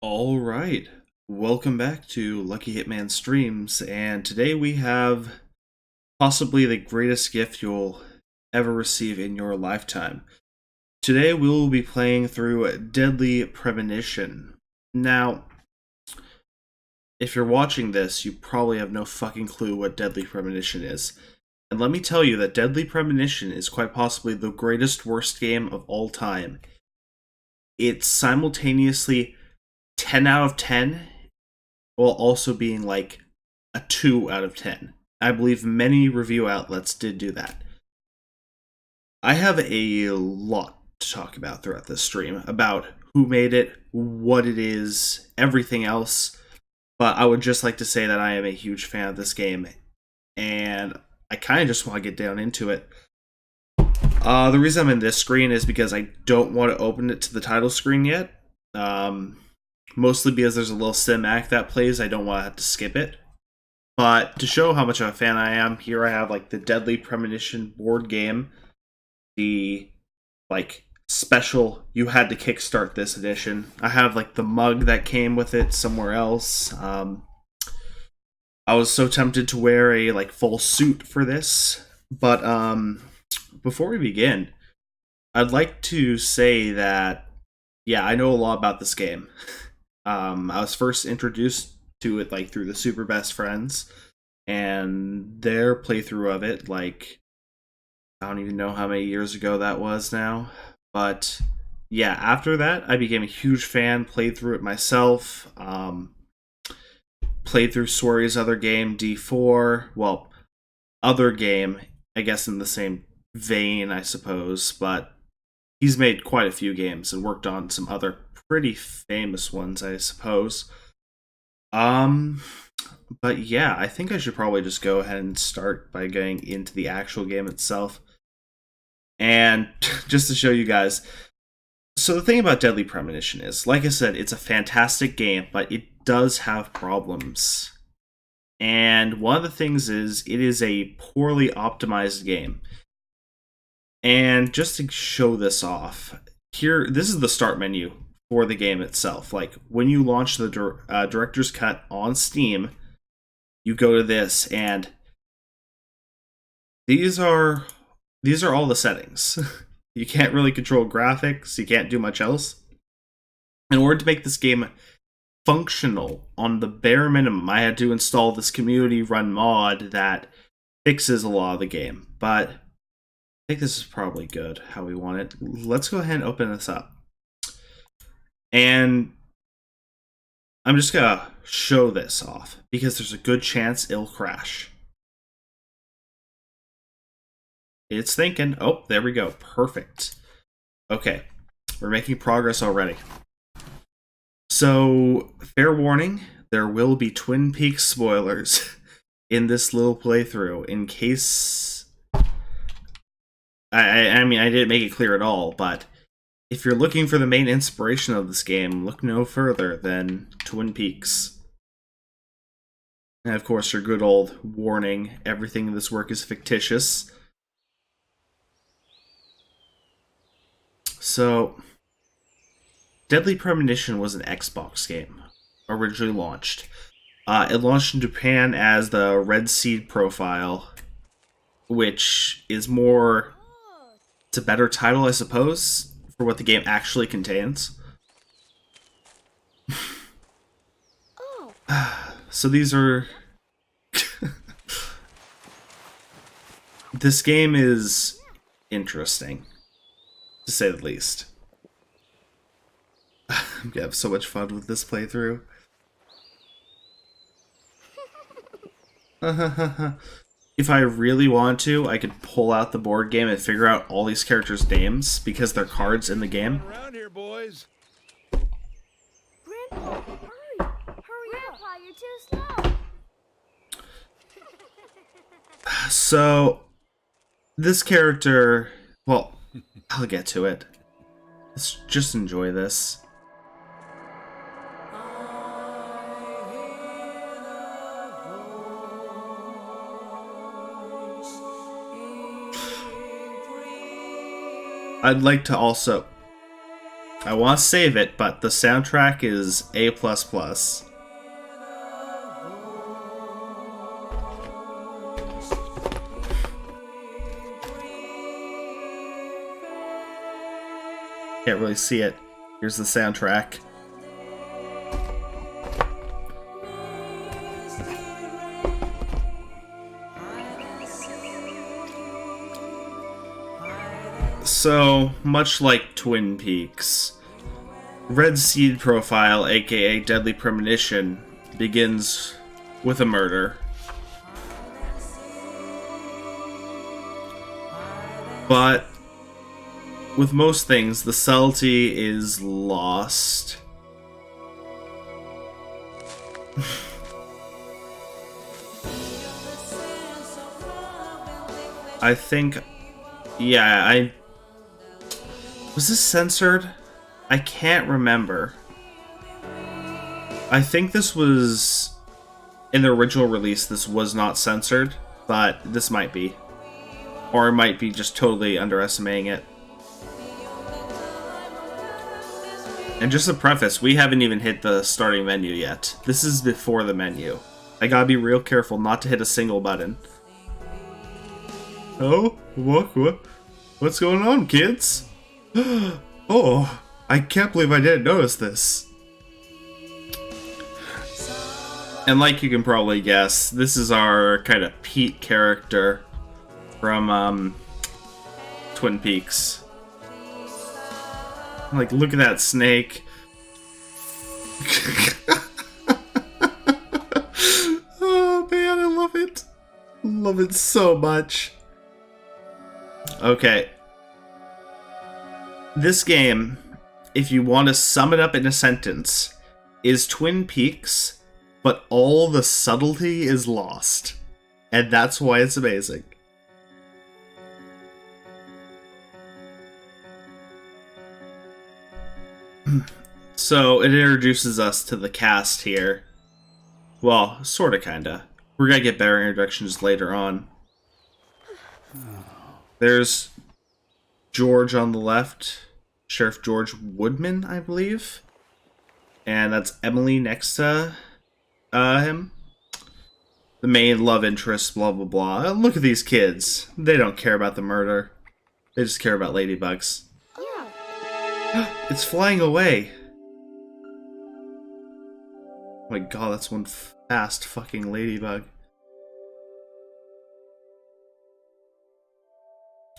All right. Welcome back to Lucky Hitman Streams, and today we have possibly the greatest gift you'll ever receive in your lifetime. Today we will be playing through Deadly Premonition. Now, if you're watching this, you probably have no fucking clue what Deadly Premonition is. And let me tell you that Deadly Premonition is quite possibly the greatest worst game of all time. It's simultaneously 10 out of 10 while also being like a 2 out of 10. I believe many review outlets did do that. I have a lot to talk about throughout this stream about who made it, what it is, everything else, but I would just like to say that I am a huge fan of this game, and I kind of just want to get down into it. The reason I'm in this screen is because I don't want to open it to the title screen yet. Mostly because there's a little cinematic that plays, I don't want to have to skip it. But to show how much of a fan I am, here I have like the Deadly Premonition board game, the like special you had to kickstart this edition. I have like the mug that came with it somewhere else. I was so tempted to wear a like full suit for this, but before we begin, I'd like to say that yeah, I know a lot about this game. I was first introduced to it like through the Super Best Friends and their playthrough of it. Like, I don't even know how many years ago that was now, but yeah, after that I became a huge fan. Played through it myself. Played through Swery's other game, D4. Well, other game, I guess in the same vein, I suppose, but he's made quite a few games and worked on some other pretty famous ones, I suppose. But yeah, I think I should probably just go ahead and start by going into the actual game itself. And just to show you guys, so the thing about Deadly Premonition is, like I said, it's a fantastic game, but it does have problems. And one of the things is, it is a poorly optimized game. And just to show this off, here, this is the start menu for the game itself. Like, when you launch the Director's Cut on Steam, you go to this, and these are all the settings. You can't really control graphics, you can't do much else. In order to make this game functional on the bare minimum, I had to install this community-run mod that fixes a lot of the game, but I think this is probably good how we want it. Let's go ahead and open this up. And I'm just gonna show this off because there's a good chance it'll crash. It's thinking. Oh, there we go. Perfect. Okay, we're making progress already. So, fair warning, there will be Twin Peaks spoilers in this little playthrough in case... I mean, I didn't make it clear at all, but if you're looking for the main inspiration of this game, look no further than Twin Peaks. And of course, your good old warning, everything in this work is fictitious. So, Deadly Premonition was an Xbox game, originally launched. It launched in Japan as the Red Seed profile, which is more... It's a better title, I suppose, for what the game actually contains. So these are... This game is interesting, to say the least. I'm gonna have so much fun with this playthrough. If I really want to, I could pull out the board game and figure out all these characters' names because they're cards in the game. Around here, boys. Grandpa, hurry! Hurry Grandpa, you're too slow. So, this character... Well, I'll get to it. Let's just enjoy this. I'd like to also I want to save it, but the soundtrack is A++. Can't really see it. Here's the soundtrack. So, much like Twin Peaks, Red Seed Profile, aka Deadly Premonition, begins with a murder. But with most things, the subtlety is lost. I think... Yeah, Was this censored? I can't remember. I think this was... In the original release, this was not censored, but this might be. Or it might be just totally underestimating it. And just a preface, we haven't even hit the starting menu yet. This is before the menu. I gotta be real careful not to hit a single button. Oh, what's going on, kids? Oh, I can't believe I didn't notice this. And like you can probably guess, this is our kind of Pete character from Twin Peaks. Like, look at that snake. Oh man, I love it. Love it so much. Okay. This game, if you want to sum it up in a sentence, is Twin Peaks, but all the subtlety is lost. And that's why it's amazing. So, it introduces us to the cast here. Well, sorta, kinda. We're gonna get better introductions later on. There's George on the left. Sheriff George Woodman, I believe. And that's Emily next to him. The main love interest, blah blah blah. Look at these kids. They don't care about the murder. They just care about ladybugs. Yeah. It's flying away. Oh my god, that's one fast fucking ladybug.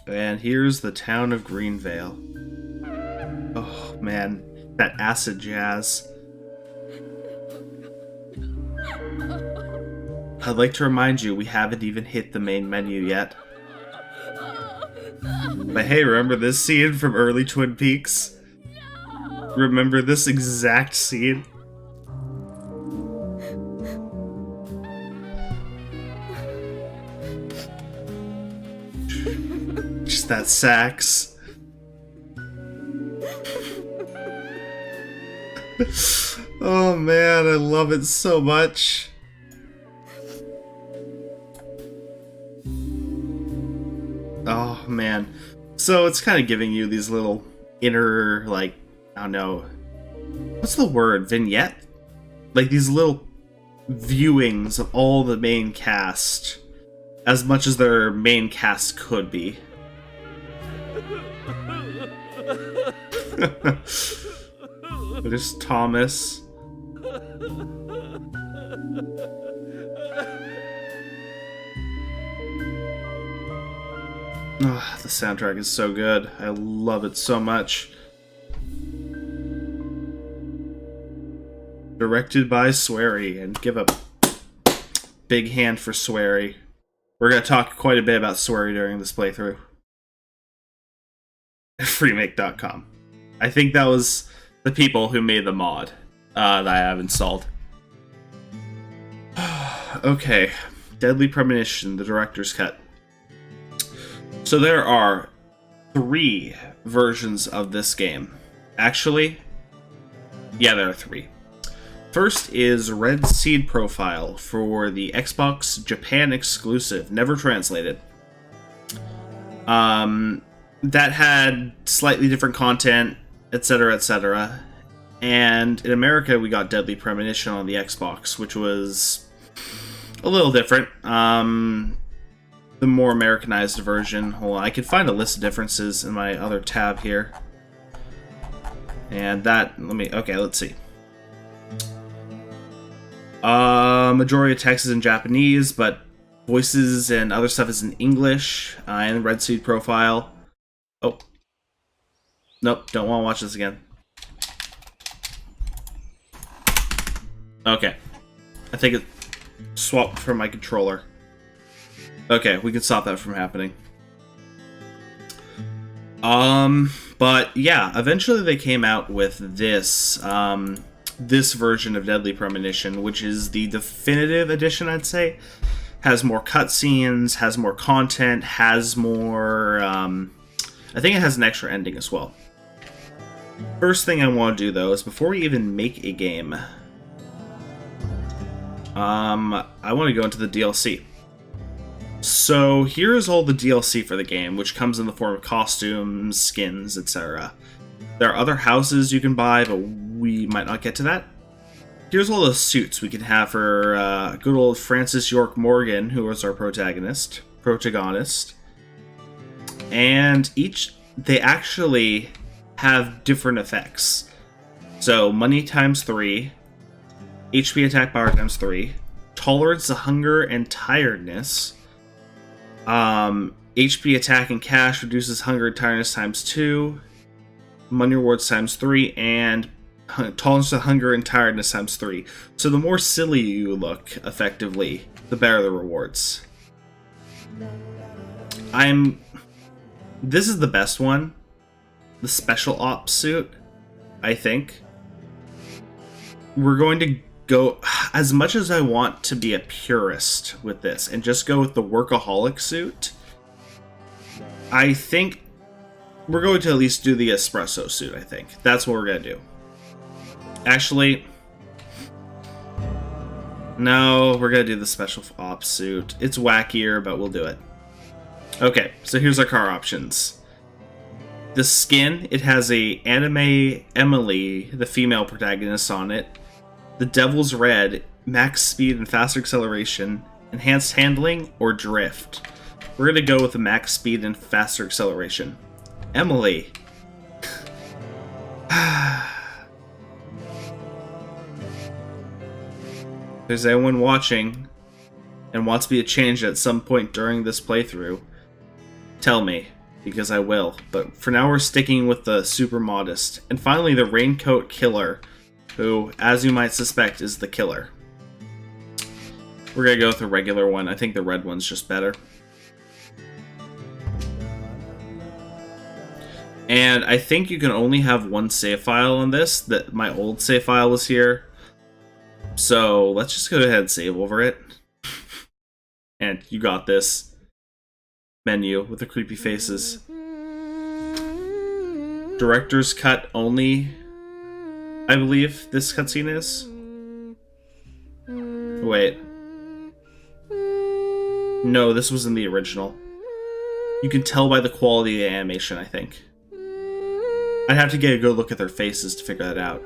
And here's the town of Greenvale. Oh man, that acid jazz. I'd like to remind you, we haven't even hit the main menu yet. But hey, remember this scene from early Twin Peaks? Remember this exact scene? Just that sax. Oh man, I love it so much. Oh man. So it's kind of giving you these little inner, like, I don't know, what's the word? Vignette? Like these little viewings of all the main cast, as much as their main cast could be. There's Thomas. Oh, the soundtrack is so good. I love it so much. Directed by Swery, and give a big hand for Swery. We're going to talk quite a bit about Swery during this playthrough. Freemake.com. I think that was the people who made the mod that I have installed. Okay, Deadly Premonition, the director's cut. So there are 3 versions of this game. Actually, yeah, there are 3. First is Red Seed Profile for the Xbox Japan exclusive, never translated. That had slightly different content, etc., etc. And in America, we got Deadly Premonition on the Xbox, which was a little different. The more Americanized version. Hold on, I can find a list of differences in my other tab here. And that, let's see. Majority of text is in Japanese, but voices and other stuff is in English, and Red Seed profile. Oh. Nope, don't want to watch this again. Okay. I think it swapped from my controller. Okay, we can stop that from happening. But yeah, eventually they came out with this, this version of Deadly Premonition, which is the definitive edition, I'd say. Has more cutscenes, has more content, has more, I think it has an extra ending as well. First thing I want to do, though, is before we even make a game, I want to go into the DLC. So here's all the DLC for the game, which comes in the form of costumes, skins, etc. There are other houses you can buy, but we might not get to that. Here's all the suits we can have for good old Francis York Morgan, who was our protagonist. And they actually have different effects. So money times 3, HP attack power times 3, tolerance to hunger and tiredness. HP attack and cash reduces hunger and tiredness times 2, money rewards times 3, and tolerance to hunger and tiredness times 3. So the more silly you look, effectively, the better the rewards. This is the best one. The special ops suit, I think. We're going to go, as much as I want to be a purist with this and just go with the workaholic suit, I think we're going to at least do the espresso suit, I think. That's what we're going to do. Actually, no, we're going to do the special ops suit. It's wackier, but we'll do it. Okay, so here's our car options. The skin, it has a anime Emily, the female protagonist, on it. The Devil's Red, max speed and faster acceleration, enhanced handling, or drift. We're going to go with the max speed and faster acceleration. Emily. If there's anyone watching and wants me to change it at some point during this playthrough, tell me, because I will. But for now, we're sticking with the super modest. And finally, the Raincoat Killer, who, as you might suspect, is the killer. We're gonna go with the regular one. I think the red one's just better. And I think you can only have one save file on this. That my old save file was here. So let's just go ahead and save over it. And you got this. Menu with the creepy faces. Director's cut only, I believe this cutscene is. Wait. No, this was in the original. You can tell by the quality of the animation, I think. I'd have to get a good look at their faces to figure that out.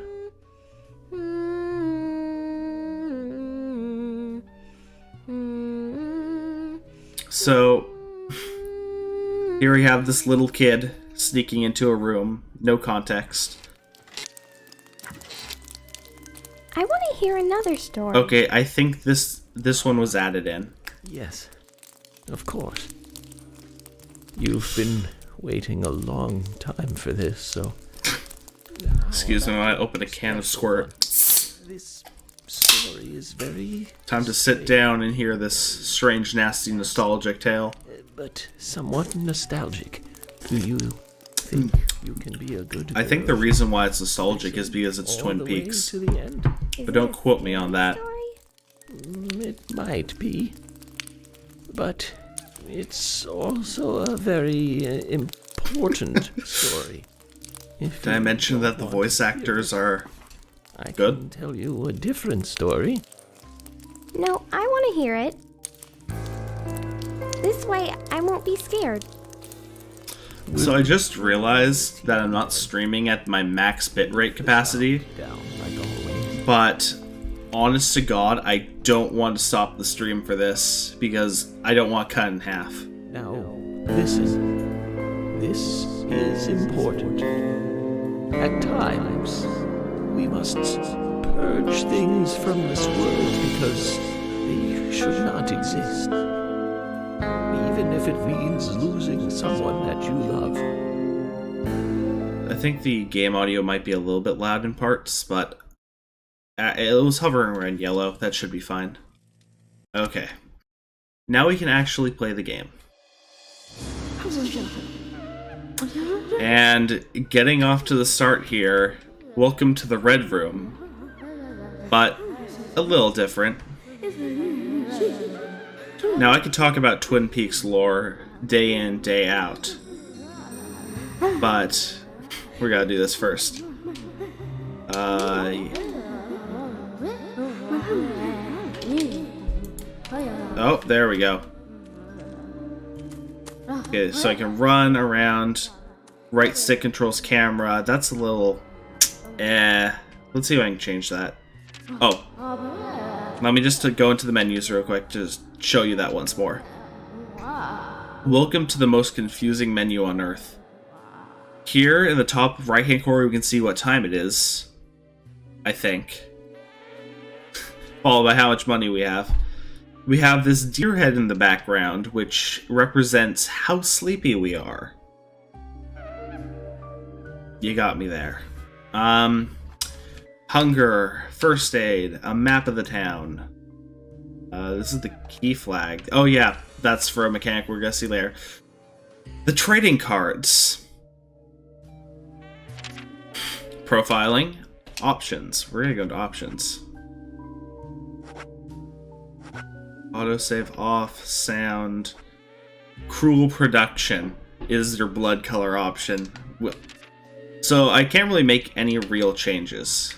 So, here we have this little kid sneaking into a room, no context. I want to hear another story. Okay, I think this one was added in. Yes, of course. You've been waiting a long time for this, so... Excuse me when I open a can of squirt. This story is very... Time to sit down and hear this strange, nasty, nostalgic tale. But somewhat nostalgic. Do you think you can be a good girl? I think the reason why it's nostalgic is because it's Twin Peaks. To the end? But don't quote me on that. It might be. But it's also a very important story. Did I mention that the voice actors are I good? can tell you a different story. No, I want to hear it. This way, I won't be scared. So I just realized that I'm not streaming at my max bitrate capacity, Down like always. but honest to God, I don't want to stop the stream for this because I don't want cut in half. Now, listen. This is important. At times, we must purge things from this world because they should not exist. Even if it means losing someone that you love. I think the game audio might be a little bit loud in parts, but it was hovering around yellow. That should be fine. Okay. Now we can actually play the game. And getting off to the start here, welcome to the Red Room. But a little different. Now I could talk about Twin Peaks lore day in, day out. But we gotta do this first. Oh, there we go. Okay, so I can run around. Right stick controls camera. That's a little... Let's see if I can change that. Oh. Let me just go into the menus real quick to show you that once more. Welcome to the most confusing menu on Earth. Here in the top right-hand corner, we can see what time it is. I think. Followed by how much money we have. We have this deer head in the background, which represents how sleepy we are. You got me there. Hunger, first aid, a map of the town. This is the key flag. Oh yeah, that's for a mechanic we're gonna see later. The trading cards. Profiling. Options. We're gonna go into options. Autosave off, sound. Cruel production is your blood color option. So I can't really make any real changes.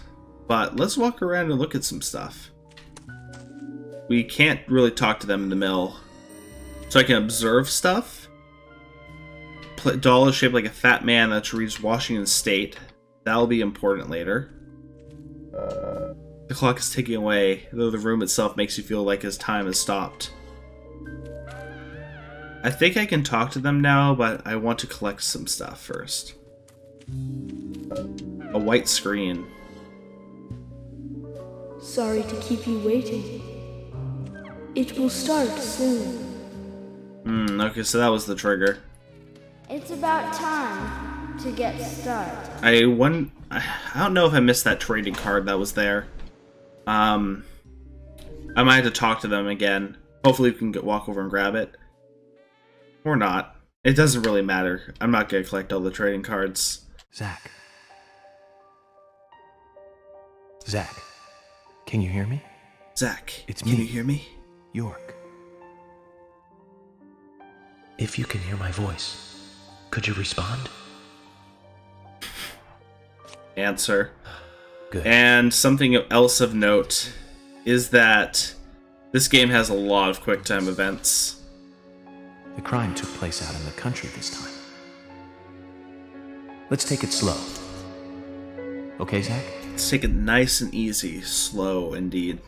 But let's walk around and look at some stuff. We can't really talk to them in the mill. So I can observe stuff. Doll is shaped like a fat man that reads Washington State. That'll be important later. The clock is ticking away, though the room itself makes you feel like his time has stopped. I think I can talk to them now, but I want to collect some stuff first. A white screen. Sorry to keep you waiting. It will start soon. Okay, so that was the trigger. It's about time to get started. I don't know if I missed that trading card that was there. I might have to talk to them again. Hopefully we can walk over and grab it. Or not. It doesn't really matter. I'm not going to collect all the trading cards. Zach. Zach. Can you hear me? Zach, It's can me. you hear me? York. If you can hear my voice, could you respond? Answer. Good. And something else of note is that this game has a lot of QuickTime events. The crime took place out in the country this time. Let's take it slow. Okay, Zach? Let's take it nice and easy. Slow, indeed.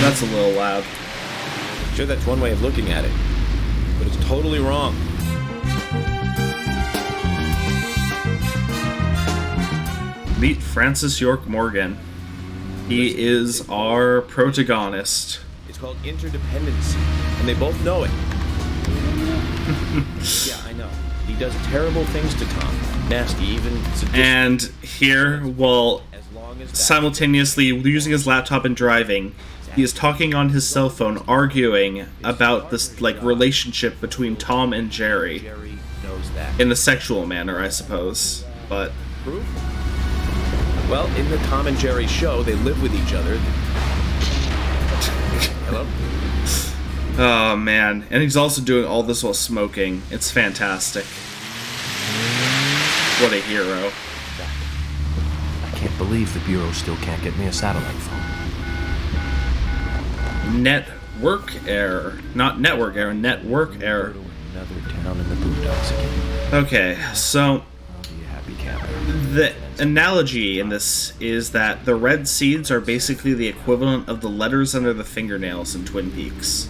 That's a little loud. Sure, that's one way of looking at it, but it's totally wrong. Meet Francis York Morgan. He is our protagonist. It's called interdependency, and they both know it. Yeah, I know. He does terrible things to Tom. Nasty, even sadistic. And here, while As long as that simultaneously using his laptop and driving, he is talking on his cell phone, arguing about this relationship between Tom and Jerry. Jerry knows that. In a sexual manner, I suppose. But Proof? Well, in the Tom and Jerry show, they live with each other. Hello? oh man, and he's also doing all this while smoking. It's fantastic. What a hero. I can't believe the Bureau still can't get me a satellite phone. network error. Not network error, network error. Another town in the boondocks again. Okay, so I'll be a happy camper. the analogy in this is that the red seeds are basically the equivalent of the letters under the fingernails in Twin Peaks.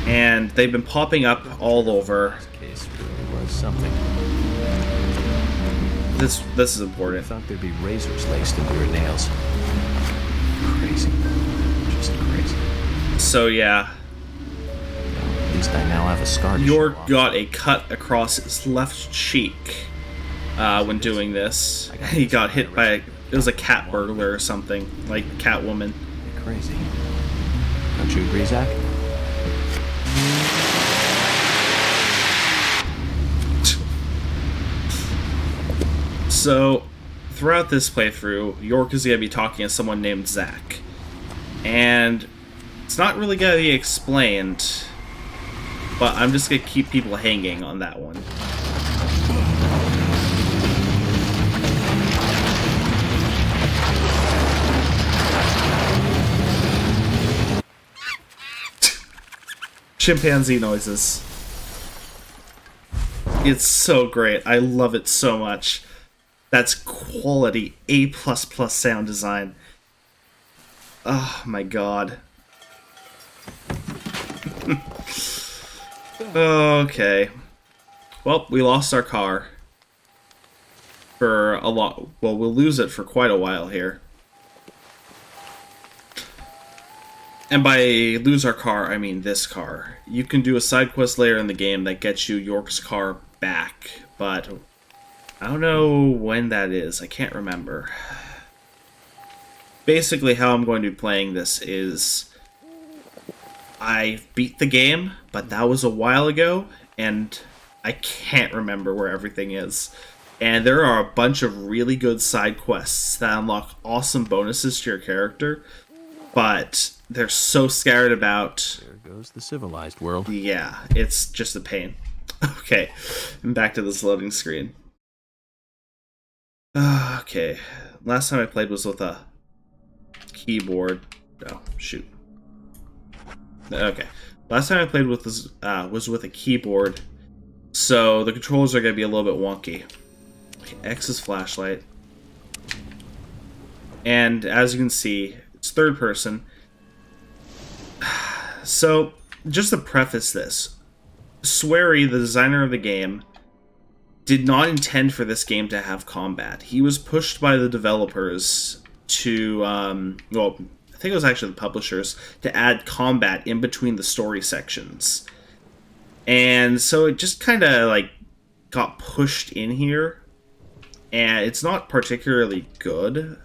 And they've been popping up all over. This case really was something. This is I important. thought there'd be razors laced into your nails. Crazy. Just crazy. So yeah, At least I now have a scar to York show off. got a cut across his left cheek when doing this. He got hit by it was a cat burglar or something, like Catwoman. You're crazy. Don't you agree, Zach? So, throughout this playthrough, York is going to be talking to someone named Zach. And it's not really going to be explained, but I'm just going to keep people hanging on that one. Chimpanzee noises. It's so great. I love it so much. That's quality A++ sound design. Oh my god. Okay. Well, we lost our car. For a lot. Well, we'll lose it for quite a while here. And by lose our car, I mean this car. You can do a side quest later in the game that gets you York's car back, but I don't know when that is. I can't remember. Basically, how I'm going to be playing this is I beat the game, but that was a while ago, and I can't remember where everything is. And there are a bunch of really good side quests that unlock awesome bonuses to your character, but they're so scattered about. There goes the civilized world. Yeah, it's just a pain. Okay, and back to this loading screen. Okay, last time I played was with a keyboard. Oh, shoot. Okay, last time I played with this was with a keyboard, so the controls are going to be a little bit wonky. Okay, X is flashlight. And as you can see, it's third person. So, just to preface this, Swery, the designer of the game, did not intend for this game to have combat. He was pushed by the developers to, well, I think it was actually the publishers, to add combat in between the story sections. And so it just kind of, like, got pushed in here. And it's not particularly good,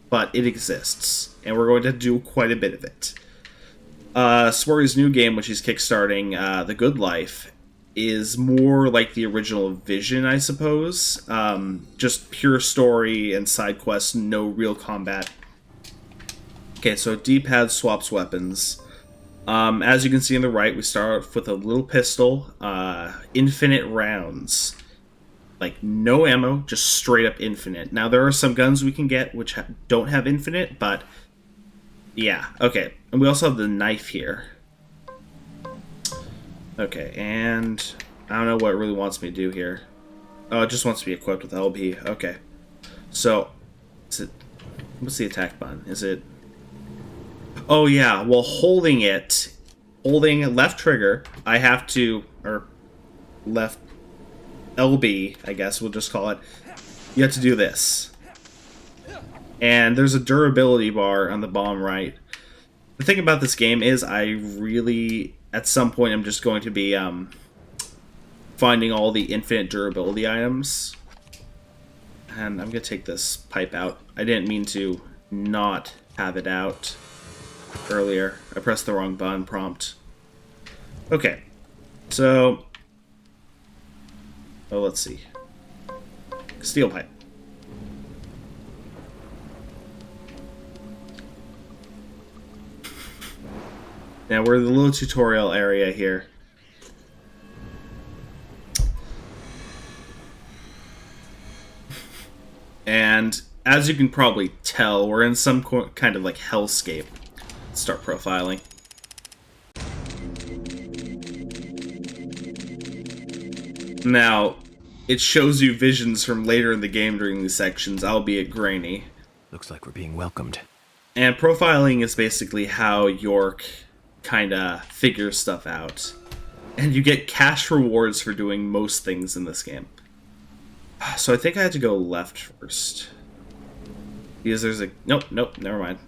but it exists. And we're going to do quite a bit of it. Swery's new game, which he's kickstarting, The Good Life, is more like the original Vision, I suppose. Just pure story and side quests, no real combat. Okay, so D-pad swaps weapons. As you can see on the right, we start off with a little pistol, infinite rounds. Like, no ammo, just straight up infinite. Now, there are some guns we can get which don't have infinite, but yeah, okay. And we also have the knife here. Okay, and I don't know what it really wants me to do here. Oh, it just wants to be equipped with LB. Okay. So, is it... What's the attack button? Is it... Oh, yeah. Well, holding left trigger, I have to... Or left LB, I guess we'll just call it. You have to do this. And there's a durability bar on the bottom right. The thing about this game is I really... At some point, I'm just going to be finding all the infinite durability items. And I'm going to take this pipe out. I didn't mean to not have it out earlier. I pressed the wrong button prompt. Okay. So... Oh, let's see. Steel pipe. Now we're in the little tutorial area here. And as you can probably tell, we're in some kind of like hellscape. start profiling. Now, it shows you visions from later in the game during these sections, albeit grainy. Looks like we're being welcomed. And profiling is basically how York kinda figures stuff out. And you get cash rewards for doing most things in this game. So I think I had to go left first. Because there's a... Nope, never mind.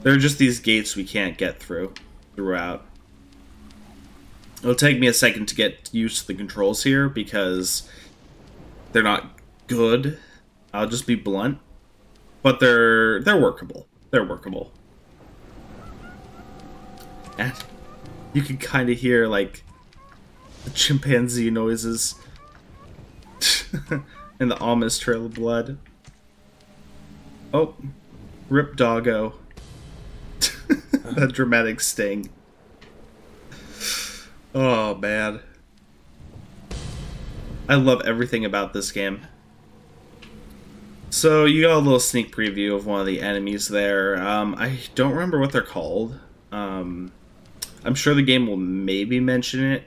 There are just these gates we can't get throughout. It'll take me a second to get used to the controls here because they're not good. I'll just be blunt. But they're workable. They're workable. And you can kind of hear, like, the chimpanzee noises. And the ominous trail of blood. Oh. Rip doggo. That dramatic sting. Oh, man. I love everything about this game. So, you got a little sneak preview of one of the enemies there. I don't remember what they're called. I'm sure the game will maybe mention it.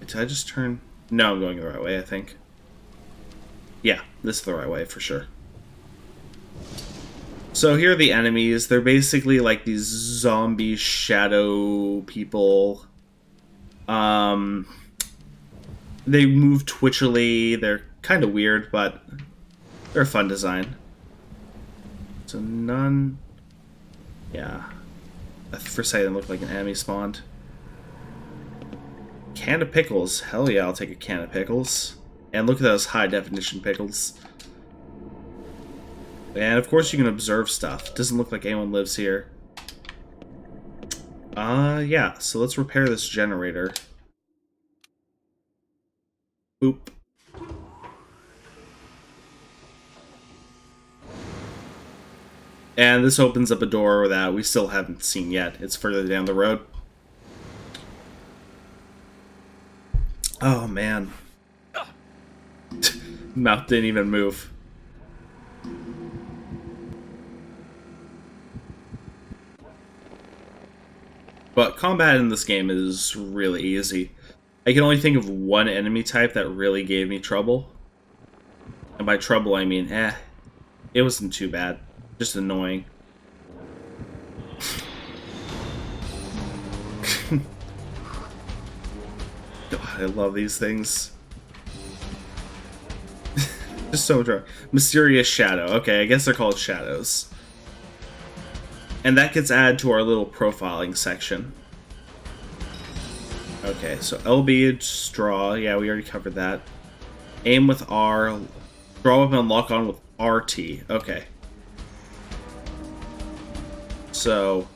Did I just turn... No, I'm going the right way, I think. Yeah, this is the right way, for sure. So here are the enemies. They're basically like these zombie shadow people. They move twitchily. They're kind of weird, but they're a fun design. So none... Yeah. For a second, it looked like an enemy spawned. Can of pickles. Hell yeah, I'll take a can of pickles. And look at those high-definition pickles. And of course you can observe stuff. Doesn't look like anyone lives here. Yeah, so let's repair this generator. Boop. And this opens up a door that we still haven't seen yet. It's further down the road. Oh, man. Mouth didn't even move. But combat in this game is really easy. I can only think of one enemy type that really gave me trouble. And by trouble, I mean, it wasn't too bad. Just annoying. God, I love these things. Just so drunk. Mysterious shadow. Okay, I guess they're called shadows. And that gets added to our little profiling section. Okay, so LB, straw. Yeah, we already covered that. Aim with R. Draw weapon and lock on with RT. Okay. So...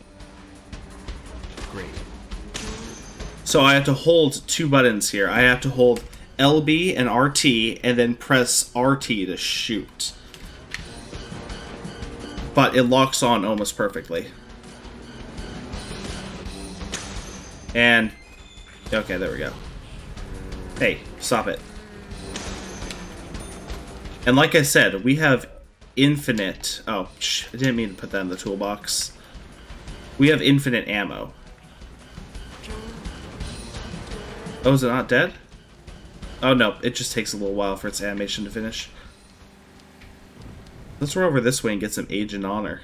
Great. So I have to hold two buttons here. I have to hold LB and RT, and then press RT to shoot. But it locks on almost perfectly. And... Okay, there we go. Hey, stop it. And like I said, we have infinite... Oh, I didn't mean to put that in the toolbox. We have infinite ammo. Oh, is it not dead? Oh, no. It just takes a little while for its animation to finish. Let's run over this way and get some Agent Honor.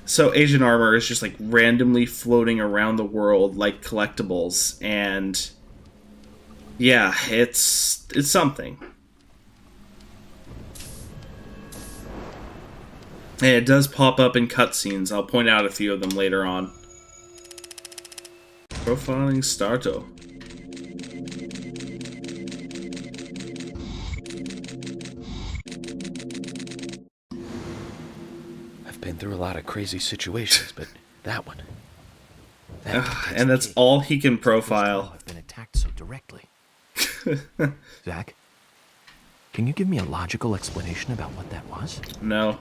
So Agent Armor is just like randomly floating around the world like collectibles, and yeah, it's something. And it does pop up in cutscenes. I'll point out a few of them later on. Profiling Starto. I've been through a lot of crazy situations, but that one... And that's all he can profile. I've been attacked so directly. Zach, can you give me a logical explanation about what that was? No,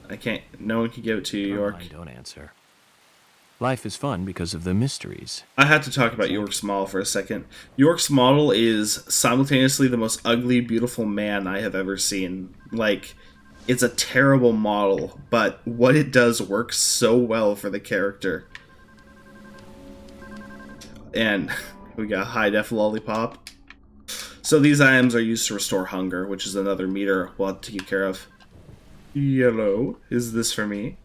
I can't. No one can give it to you, York. Don't answer. Life is fun because of the mysteries. I had to talk about York's model for a second. York's model is simultaneously the most ugly, beautiful man I have ever seen. Like, It's a terrible model, but what it does works so well for the character. And we got high def lollipop. So these items are used to restore hunger, which is another meter we'll have to take care of. Yellow, is this for me?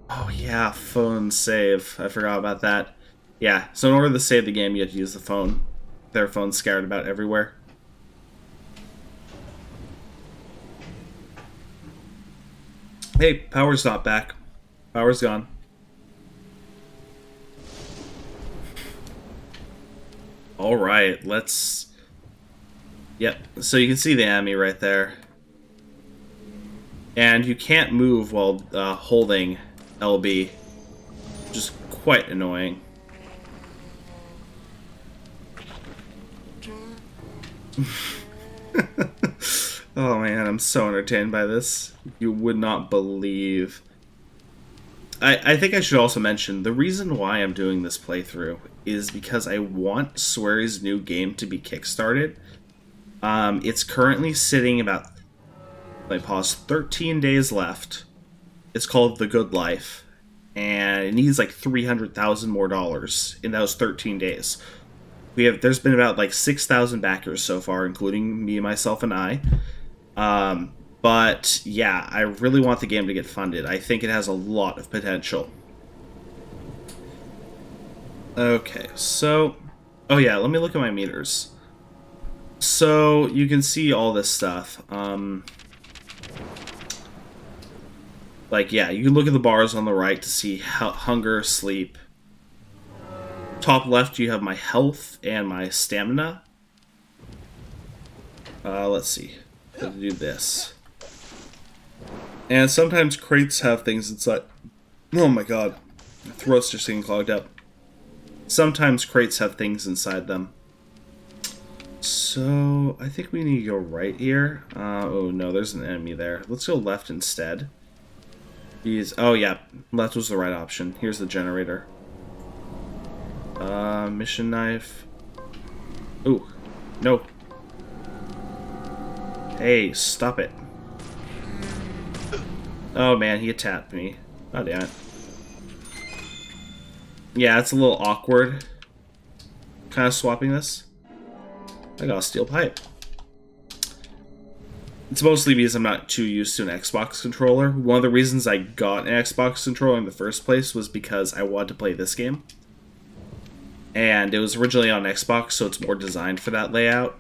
Oh yeah, phone save. I forgot about that. Yeah, so in order to save the game, you have to use the phone. There are phones scattered about everywhere. Hey, power's not back. Power's gone. Alright, let's... Yep, so you can see the enemy right there. And you can't move while holding LB. Which is quite annoying. Oh man, I'm so entertained by this. You would not believe. I think I should also mention, the reason why I'm doing this playthrough is because I want Swery's new game to be kickstarted. It's currently sitting about, let me pause, 13 days left. It's called The Good Life. And it needs like $300,000 more in those 13 days. There's been about like 6,000 backers so far, including me, myself, and I. But yeah, I really want the game to get funded. I think it has a lot of potential. Okay, so... Oh yeah, let me look at my meters. So, you can see all this stuff. Like, yeah, you can look at the bars on the right to see hunger, sleep. Top left, you have my health and my stamina. Let's see. How to do this. And sometimes crates have things inside. Oh my god. My throat's just getting clogged up. Sometimes crates have things inside them. So, I think we need to go right here. Oh no, there's an enemy there. Let's go left instead. Oh yeah, left was the right option. Here's the generator. Mission knife. Ooh, no. Hey, stop it. Oh man, he attacked me. Oh damn it. Yeah, it's a little awkward. Kind of swapping this. I got a steel pipe. It's mostly because I'm not too used to an Xbox controller. One of the reasons I got an Xbox controller in the first place was because I wanted to play this game. And it was originally on Xbox, so it's more designed for that layout.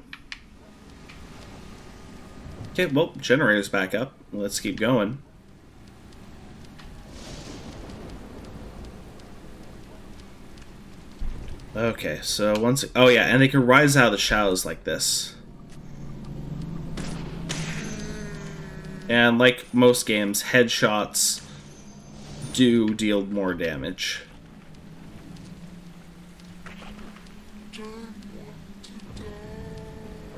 Okay, well, generator's back up. Let's keep going. Okay, so once... Oh yeah, and they can rise out of the shadows like this. And like most games, headshots do deal more damage.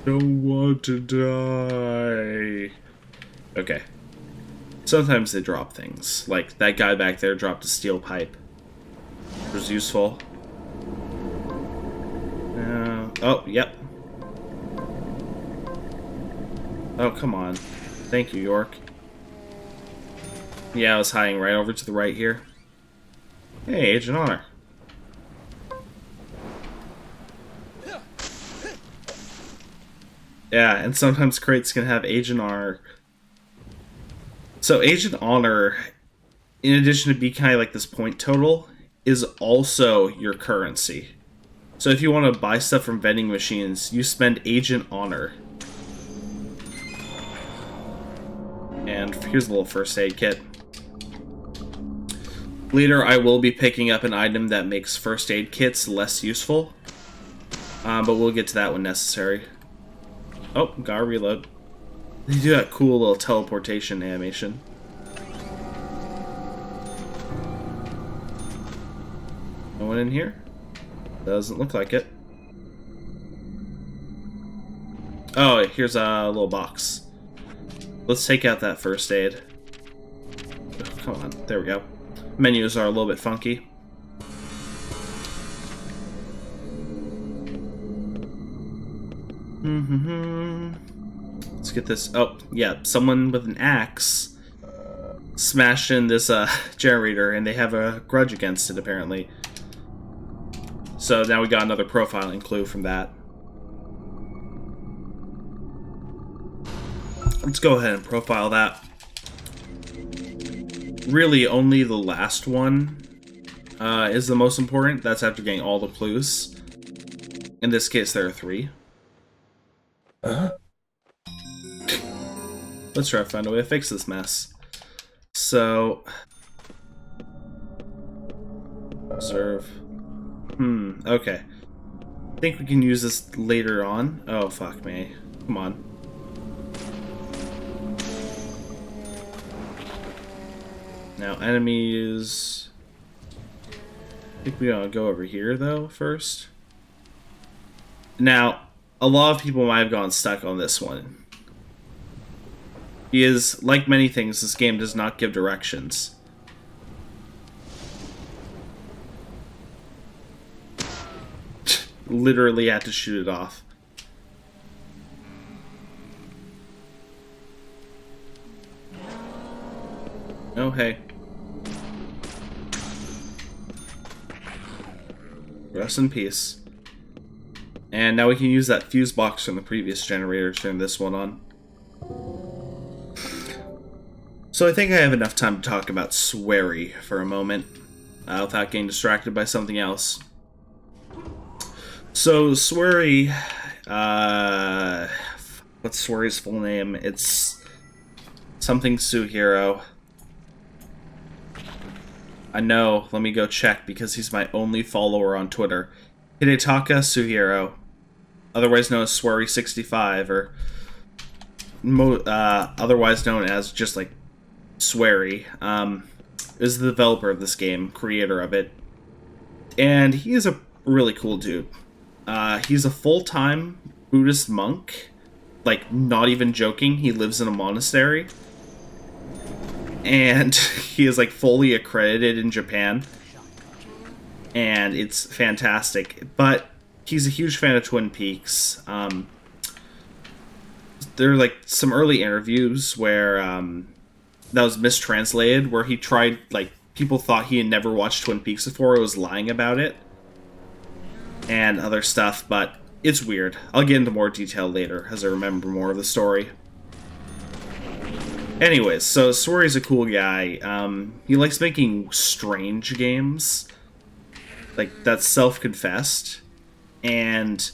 Don't want to die. Okay. Sometimes they drop things. Like that guy back there dropped a steel pipe. Which was useful. Oh, yep. Oh, come on. Thank you, York. Yeah, I was hiding right over to the right here. Hey, Agent Honor. Yeah, and sometimes crates can have Agent Honor. So Agent Honor, in addition to being kind of like this point total, is also your currency. So if you want to buy stuff from vending machines, you spend Agent Honor. And here's a little first aid kit. Later, I will be picking up an item that makes first aid kits less useful. But we'll get to that when necessary. Oh, gotta reload. They do that cool little teleportation animation. No one in here? Doesn't look like it. Oh, here's a little box. Let's take out that first aid. Oh, come on, there we go. Menus are a little bit funky. Let's get this. Oh, yeah, someone with an axe smashed in this generator, and they have a grudge against it, apparently. So now we got another profiling clue from that. Let's go ahead and profile that. Really, only the last one is the most important. That's after getting all the clues. In this case, there are 3. Let's try to find a way to fix this mess. So... observe. Okay. I think we can use this later on. Oh, fuck me. Come on. Now, enemies... I think we gotta go over here, though, first. Now, a lot of people might have gotten stuck on this one. Because, like many things, this game does not give directions. Literally had to shoot it off. Oh, hey. Rest in peace. And now we can use that fuse box from the previous generator to turn this one on. So I think I have enough time to talk about Swery for a moment, without getting distracted by something else. So Swery, what's Swery's full name? It's something Suhiro. I know, let me go check because he's my only follower on Twitter. Hidetaka Suhiro, otherwise known as Swery65, or otherwise known as just like Swery, is the developer of this game, creator of it. And he is a really cool dude. He's a full-time Buddhist monk. Like, not even joking, he lives in a monastery. And he is, like, fully accredited in Japan. And it's fantastic. But he's a huge fan of Twin Peaks. There are, like, some early interviews where, that was mistranslated, where he tried, like, people thought he had never watched Twin Peaks before, or was lying about it. And other stuff, but it's weird. I'll get into more detail later, as I remember more of the story. Anyways, so Swery's a cool guy. He likes making strange games. Like, that's self-confessed. And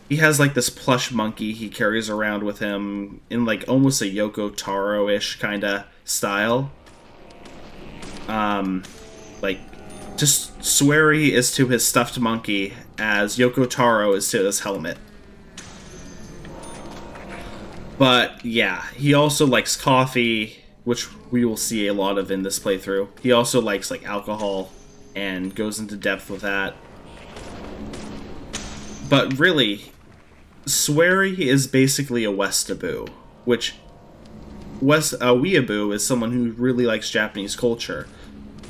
he has, like, this plush monkey he carries around with him in, like, almost a Yoko Taro-ish kind of style. Like, just Swery is to his stuffed monkey as Yoko Taro is to his helmet. But, yeah, he also likes coffee, which we will see a lot of in this playthrough. He also likes, like, alcohol, and goes into depth with that. But really, Swery is basically a Westaboo, which a Weeaboo is someone who really likes Japanese culture.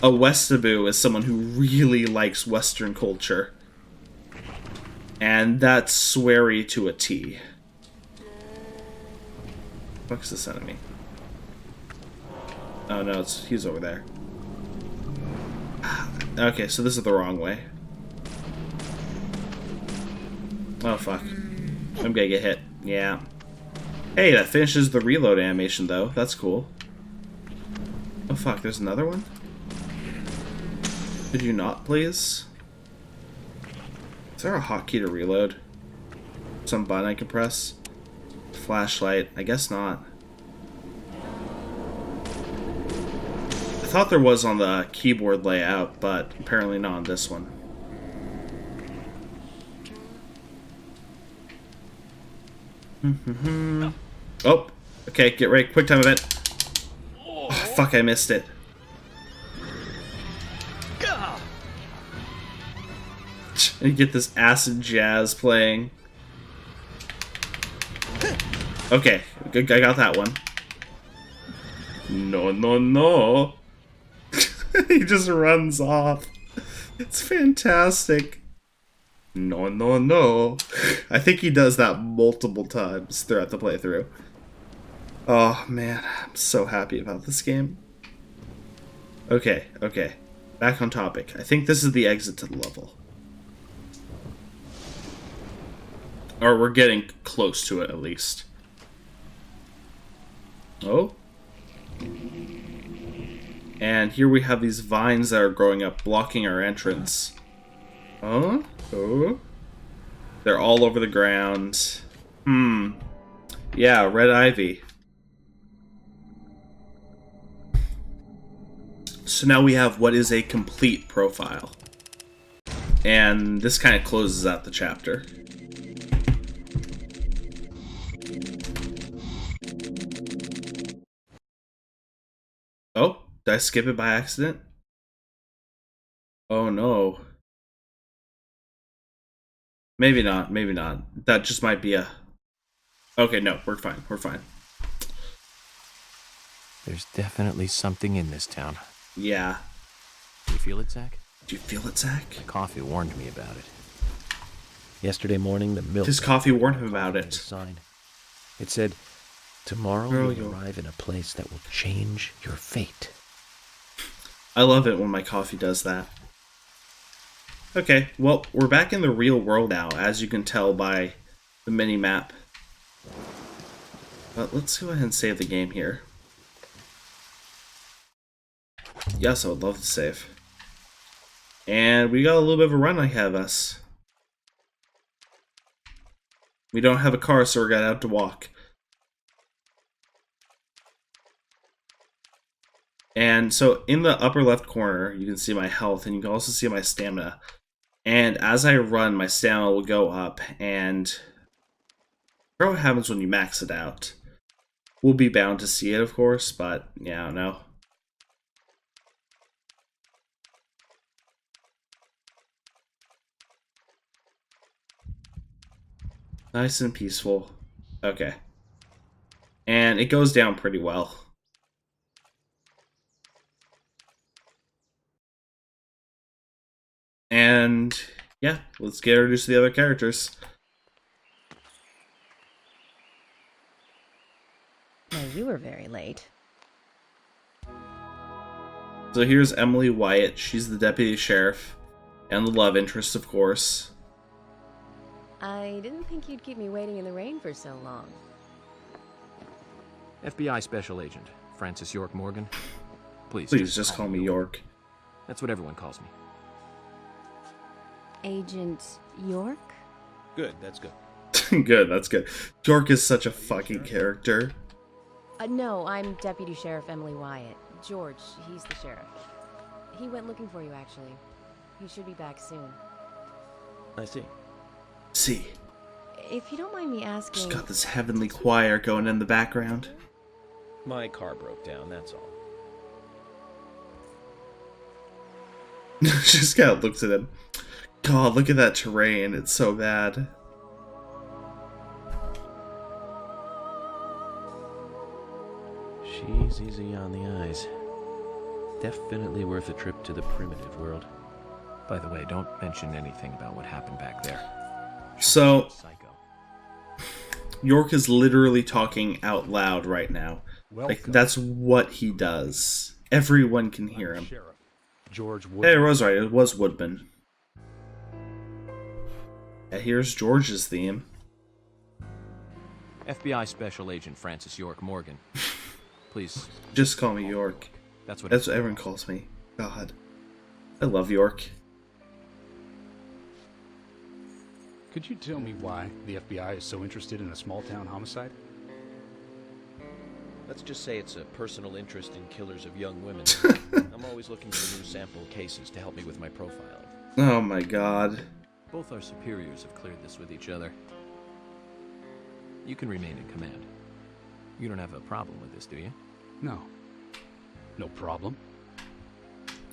A Westaboo is someone who really likes Western culture. And that's Swery to a T. What's this enemy? Oh no, he's over there. Okay, so this is the wrong way. Oh fuck. I'm gonna get hit. Yeah. Hey, that finishes the reload animation though. That's cool. Oh fuck, there's another one? Could you not, please? Is there a hotkey to reload? Some button I can press? Flashlight. I guess not. I thought there was on the keyboard layout, but apparently not on this one. Oh, okay, get ready. Quick time event. Oh, fuck, I missed it. And you get this acid jazz playing. Okay, I got that one. No, no, no. He just runs off. It's fantastic. No, no, no. I think he does that multiple times throughout the playthrough. Oh man, I'm so happy about this game. Okay, okay. Back on topic. I think this is the exit to the level. Or we're getting close to it, at least. Oh. And here we have these vines that are growing up, blocking our entrance. Oh. Oh. They're all over the ground. Yeah, red ivy. So now we have what is a complete profile. And this kind of closes out the chapter. Oh, did I skip it by accident? Oh no. Maybe not, maybe not. That just might be a... Okay, no, we're fine, we're fine. There's definitely something in this town. Yeah. Do you feel it, Zach? Do you feel it, Zach? Coffee warned me about it. Yesterday morning, the milk... His coffee warned him about a it. sign. It said, tomorrow you'll arrive in a place that will change your fate. I love it when my coffee does that. Okay, well, we're back in the real world now, as you can tell by the mini-map. But let's go ahead and save the game here. Yes, I would love to save. And we got a little bit of a run ahead of us. We don't have a car, so we're gonna have to walk. And so in the upper left corner, you can see my health, and you can also see my stamina. And as I run, my stamina will go up, and I forget what happens when you max it out. We'll be bound to see it, of course, but yeah, I don't know. Nice and peaceful. Okay. And it goes down pretty well. And yeah, let's get introduced to the other characters. Well, you were very late. So here's Emily Wyatt. She's the deputy sheriff and the love interest, of course. I didn't think you'd keep me waiting in the rain for so long. FBI Special Agent Francis York Morgan. Please Just call me York. That's what everyone calls me. Agent York? Good, that's good. Good, that's good. York is such a fucking character. No, I'm Deputy Sheriff Emily Wyatt. George, he's the sheriff. He went looking for you, actually. He should be back soon. I see. See, If you don't mind me asking... just got this heavenly choir going in the background. My car broke down, that's all. Just kind of looks at him. God, look at that terrain. It's so bad. She's easy on the eyes. Definitely worth a trip to the primitive world. By the way, don't mention anything about what happened back there. So, Psycho. York is literally talking out loud right now. Like, that's what he does. Everyone can hear him. George Hey, Woodman. I was right. It was Woodman. Yeah, here's George's theme. FBI Special Agent Francis York Morgan. Please. Just call me York. That's what everyone calls me. God. I love York. Could you tell me why the FBI is so interested in a small-town homicide? Let's just say it's a personal interest in killers of young women. I'm always looking for new sample cases to help me with my profiling. Oh my god. Both our superiors have cleared this with each other. You can remain in command. You don't have a problem with this, do you? No. No problem.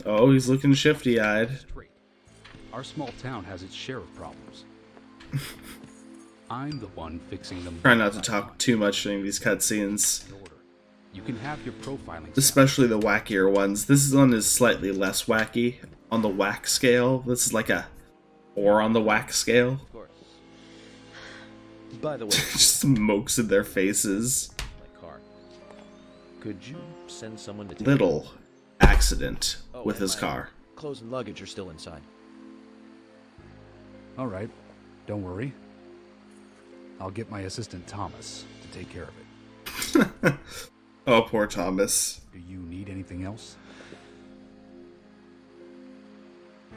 Oh, he's looking shifty-eyed. Straight. Our small town has its share of problems. I'm the one fixing them. Try not to talk too much during these cutscenes. in order. You can have your profiling. Especially the wackier ones. This one is slightly less wacky on the whack scale. This is like a 4 on the whack scale. Of course. By the way, Just smokes in their faces. my car. Could you send someone to take little accident with and his my car. Clothes and luggage are still inside. All right, don't worry. I'll get my assistant Thomas to take care of it. Oh, poor Thomas. Do you need anything else?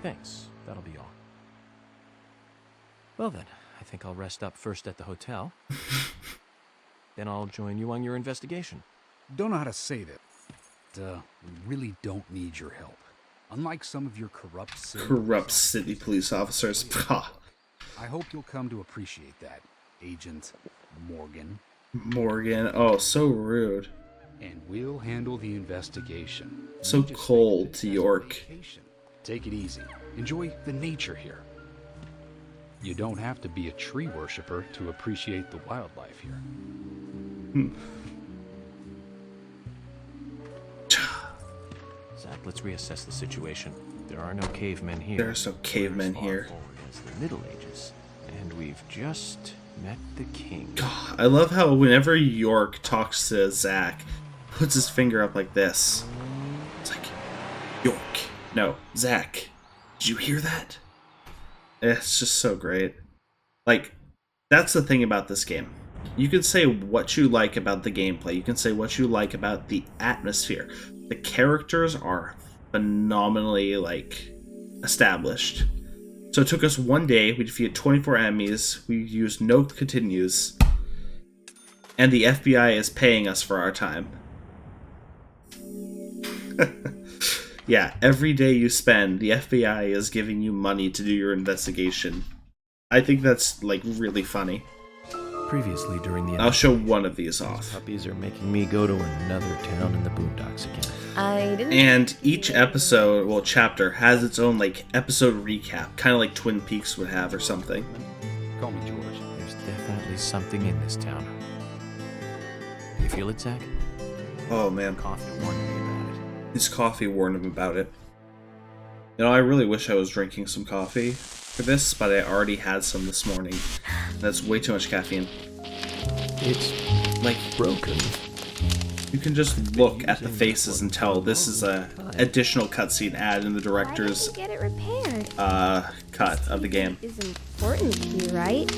Thanks. That'll be all. Well then, I think I'll rest up first at the hotel. Then I'll join you on your investigation. Don't know how to say that. We really don't need your help. Unlike some of your corrupt city police officers. I hope you'll come to appreciate that, Agent Morgan. Morgan. Oh, so rude. And we'll handle the investigation. So cold to York. Take it easy. Enjoy the nature here. You don't have to be a tree worshiper to appreciate the wildlife here. Zach, let's reassess the situation. There are no cavemen here. There's no cavemen here. It's the Middle Ages, and we've just met the king. God, I love how whenever York talks to Zach, puts his finger up like this. It's like, York. No, Zach. Did you hear that? It's just so great. Like, that's the thing about this game. You can say what you like about the gameplay. You can say what you like about the atmosphere. The characters are phenomenally, like, established. So it took us one day. We defeated 24 enemies. We used no continues. And the FBI is paying us for our time. Yeah, every day you spend, the FBI is giving you money to do your investigation. I think that's, like, really funny. Previously during the I'll show one of these off. Puppies are making me go to another town in the boondocks again. I didn't. And each episode, well, chapter, has its own, like, episode recap. Kind of like Twin Peaks would have or something. Call me George. There's definitely something in this town. You feel it, Zach? Oh, man. Coffee warned me about it. His coffee warned him about it. You know, I really wish I was drinking some coffee for this, but I already had some this morning. That's way too much caffeine. It's like broken. You can just look at the faces and tell this is a additional cutscene ad in the director's get it repaired. cut of the game. Is important to you, right?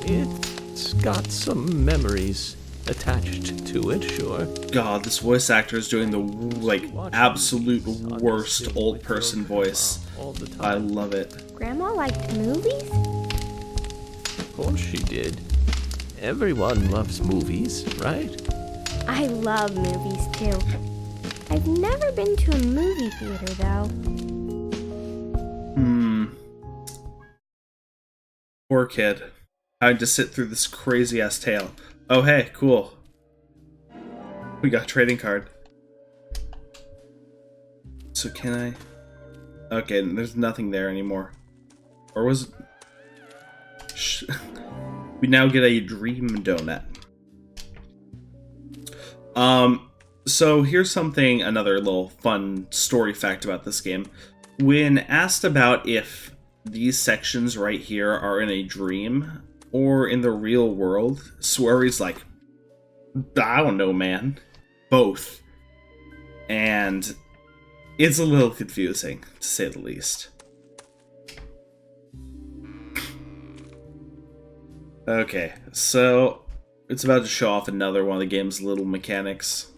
It's got some memories attached to it, sure. God, this voice actor is doing the, like, absolute worst old person voice. I love it. Grandma liked movies? Of course she did. Everyone loves movies, right? I love movies, too. I've never been to a movie theater, though. Poor kid. Having to sit through this crazy-ass tale. Oh, hey, cool. We got a trading card. So can I... Okay, there's nothing there anymore. Or was it... We now get a dream donut. So here's something, another little fun story fact about this game. When asked about if these sections right here are in a dream or in the real world, Swery's like, I don't know, man. Both. And it's a little confusing, to say the least. Okay, so it's about to show off another one of the game's little mechanics.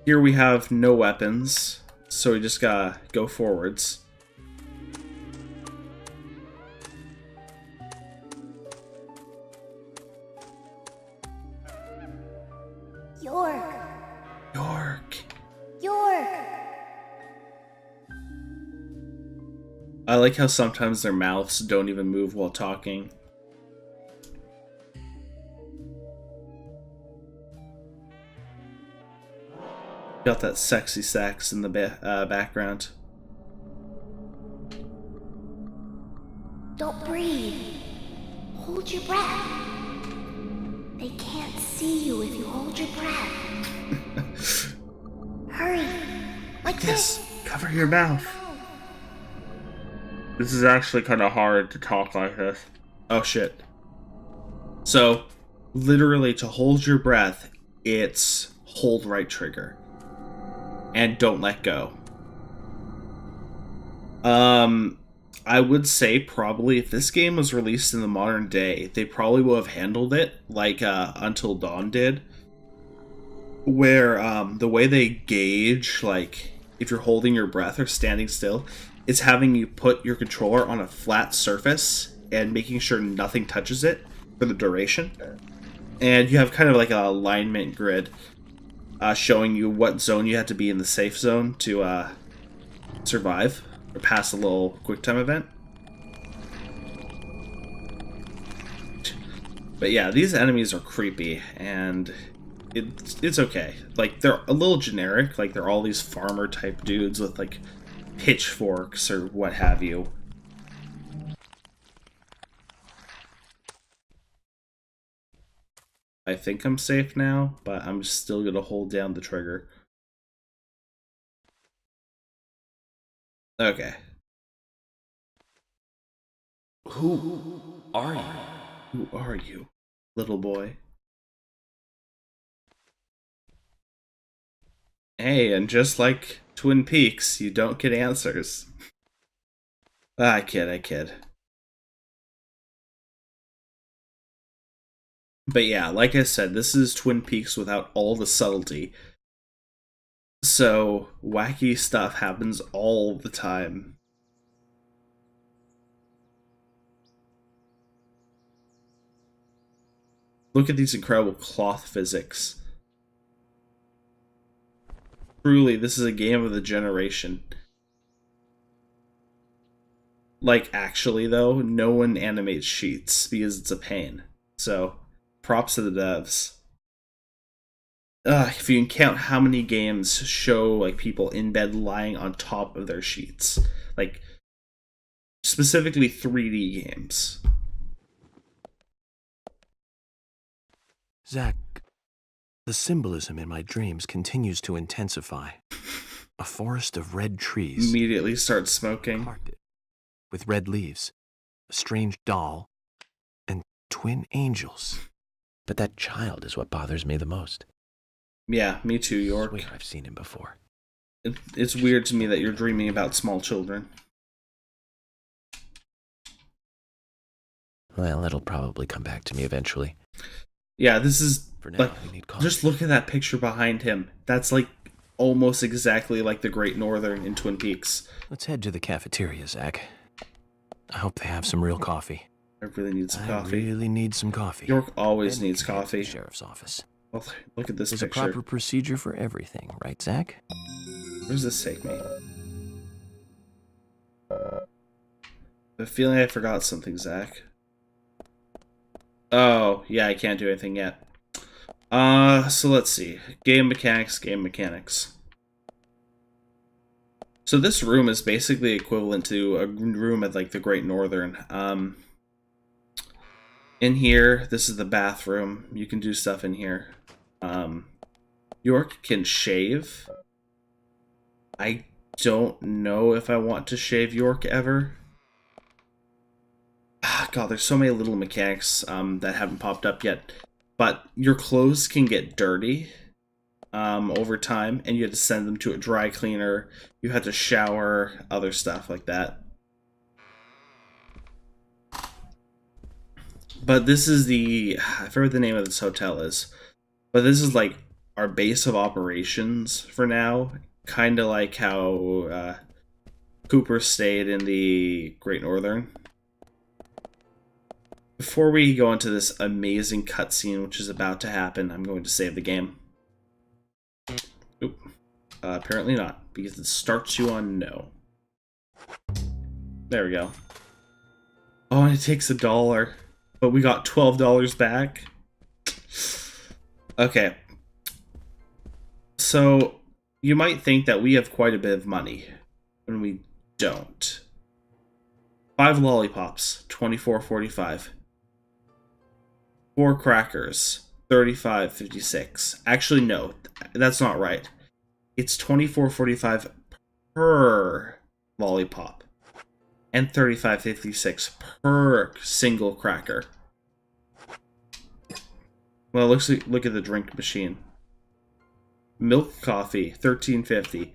Here we have no weapons, so we just gotta go forwards. York. York. York. I like how sometimes their mouths don't even move while talking. Got that sexy sax in the background. Don't breathe. Hold your breath. They can't see you if you hold your breath. Hurry. Like Yes, this. cover your mouth. This is actually kind of hard to talk like this. Oh shit. So, literally to hold your breath, it's hold right trigger. And don't let go. I would say probably if this game was released in the modern day, they probably would have handled it like Until Dawn did, where the way they gauge, like, if you're holding your breath or standing still, is having you put your controller on a flat surface and making sure nothing touches it for the duration. And you have kind of like an alignment grid showing you what zone you have to be in the safe zone to survive or pass a little QuickTime event. But yeah, these enemies are creepy, and it's okay. Like, they're a little generic, like they're all these farmer type dudes with like pitchforks or what have you. I think I'm safe now, but I'm still gonna hold down the trigger. Okay. Who are you? Who are you, little boy? Hey, and just like Twin Peaks, you don't get answers. I kid. But yeah, like I said, this is Twin Peaks without all the subtlety. So, wacky stuff happens all the time. Look at these incredible cloth physics. Truly, this is a game of the generation. Like, actually, though, no one animates sheets because it's a pain. So, props to the devs. If you can count how many games show like people in bed lying on top of their sheets, like specifically 3D games. Zach, the symbolism in my dreams continues to intensify. A forest of red trees. Immediately start smoking. Carpet with red leaves, a strange doll, and twin angels. But that child is what bothers me the most. Yeah, me too, York. I swear I've seen him before. It's weird to me that you're dreaming about small children. Well, it'll probably come back to me eventually. Yeah, this is For now, like, we need coffee. just look at that picture behind him. That's like almost exactly like the Great Northern in Twin Peaks. Let's head to the cafeteria, Zach. I hope they have some real coffee. I really need some coffee. I really need some coffee. York always Then we needs can head to coffee. the sheriff's office. Well, look at this There's picture. a proper procedure for everything, right, Zach? Where does this take me? I have a feeling I forgot something, Zach. Oh, yeah, I can't do anything yet. So let's see. Game mechanics. So this room is basically equivalent to a room at like the Great Northern. In here, this is the bathroom. You can do stuff in here. York can shave. I don't know if I want to shave York ever. God, there's so many little mechanics that haven't popped up yet. But your clothes can get dirty over time, and you have to send them to a dry cleaner. You have to shower, other stuff like that. But this is I forget what the name of this hotel is. But this is like our base of operations for now. Kind of like how Cooper stayed in the Great Northern. Before we go into this amazing cutscene, which is about to happen, I'm going to save the game. Oop. Apparently not, because it starts you on no. There we go. Oh, and it takes $1. But we got $12 back. Okay. So, you might think that we have quite a bit of money, when we don't. 5 lollipops, $24.45. 4 crackers, $35.56. Actually, no, that's not right. It's $24.45 per lollipop, and $35.56 per single cracker. Well, look at the drink machine. Milk coffee, $13.50.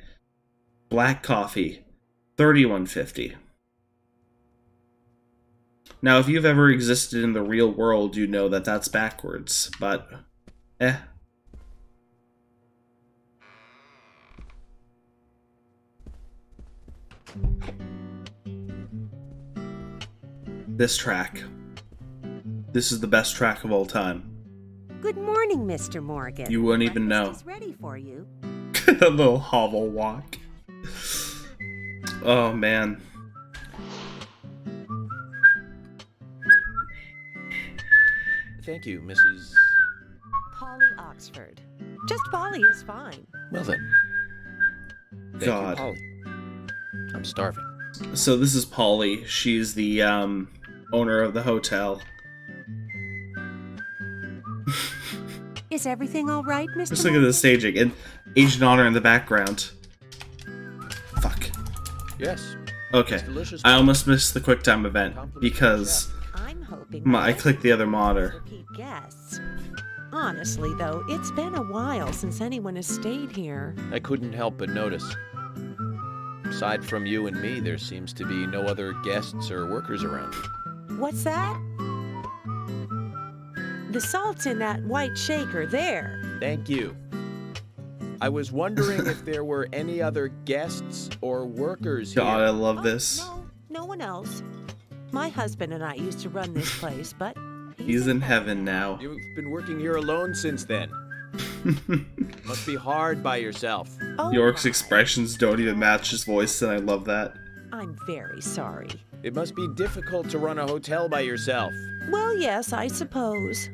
Black coffee, $31.50. Now, if you've ever existed in the real world, you know that that's backwards, but This track. This is the best track of all time. Good morning, Mr. Morgan. You wouldn't even know. Breakfast is ready for you. The little hovel walk. Oh, man. Thank you, Mrs. Polly Oxford. Just Polly is fine. Well then. Thank God. you, Polly. I'm starving. So this is Polly. She's the owner of the hotel. Is everything all right, Mr. Just look at the staging. And Agent Honor in the background. Fuck. Yes. Okay. I almost missed the QuickTime event because I'm hoping I clicked the other monitor. repeat guests. Honestly, though, it's been a while since anyone has stayed here. I couldn't help but notice. Aside from you and me, there seems to be no other guests or workers around. What's that? The salt's in that white shaker there. Thank you. I was wondering if there were any other guests or workers here. God, I love this. No one else. My husband and I used to run this place, but He's in heaven now. You've been working here alone since then. Must be hard by yourself. Oh York's my. expressions don't even match his voice, and I love that. I'm very sorry. It must be difficult to run a hotel by yourself. Well, yes, I suppose.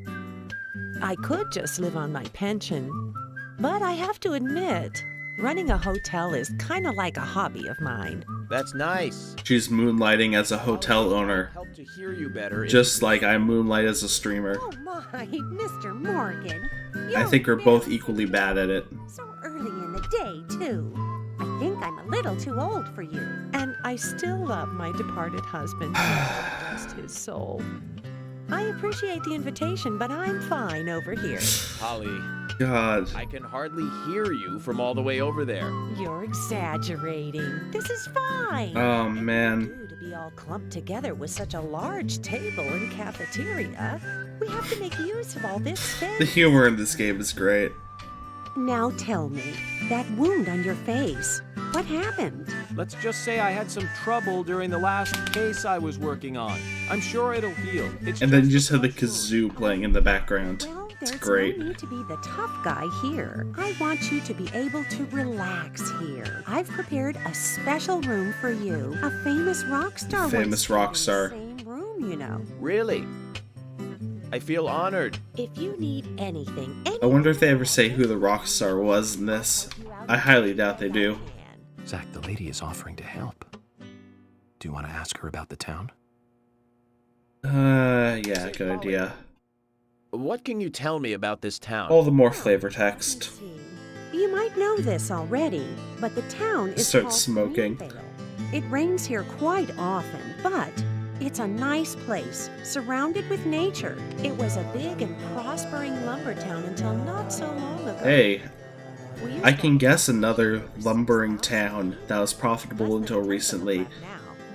I could just live on my pension. But I have to admit, running a hotel is kind of like a hobby of mine. That's nice. She's moonlighting as a hotel owner, Help to hear you better. just like I moonlight as a streamer. Oh my, Mr. Morgan. I think we're both equally bad at it. So early in the day, too. I think I'm a little too old for you. And I still love my departed husband. Rest his soul. I appreciate the invitation, but I'm fine over here. Holly, God. I can hardly hear you from all the way over there. You're exaggerating. This is fine. Oh, And man. due to be all clumped together with such a large table and cafeteria, we have to make use of all this space. The humor in this game is great. Now tell me, that wound on your face, what happened? Let's just say I had some trouble during the last case I was working on. I'm sure it'll heal. It's And then you just a have the touch wound. kazoo playing in the background. Well, It's there's great. no need to be the tough guy here. I want you to be able to relax here. I've prepared a special room for you. A famous rock star. Famous once rock stayed star. in the same room, you know. Really? I feel honored. If you need anything, I wonder if they ever say who the rock star was in this. I highly doubt they do. Zach, the lady is offering to help. Do you want to ask her about the town? Yeah, good idea. What can you tell me about this town? All the more flavor text. You might know this already, but the town is Start called smoking. Greenvale. It rains here quite often, but it's a nice place, surrounded with nature. It was a big and prospering lumber town until not so long ago. Hey, We used I to can have guess another lumbering town that was profitable until recently. now.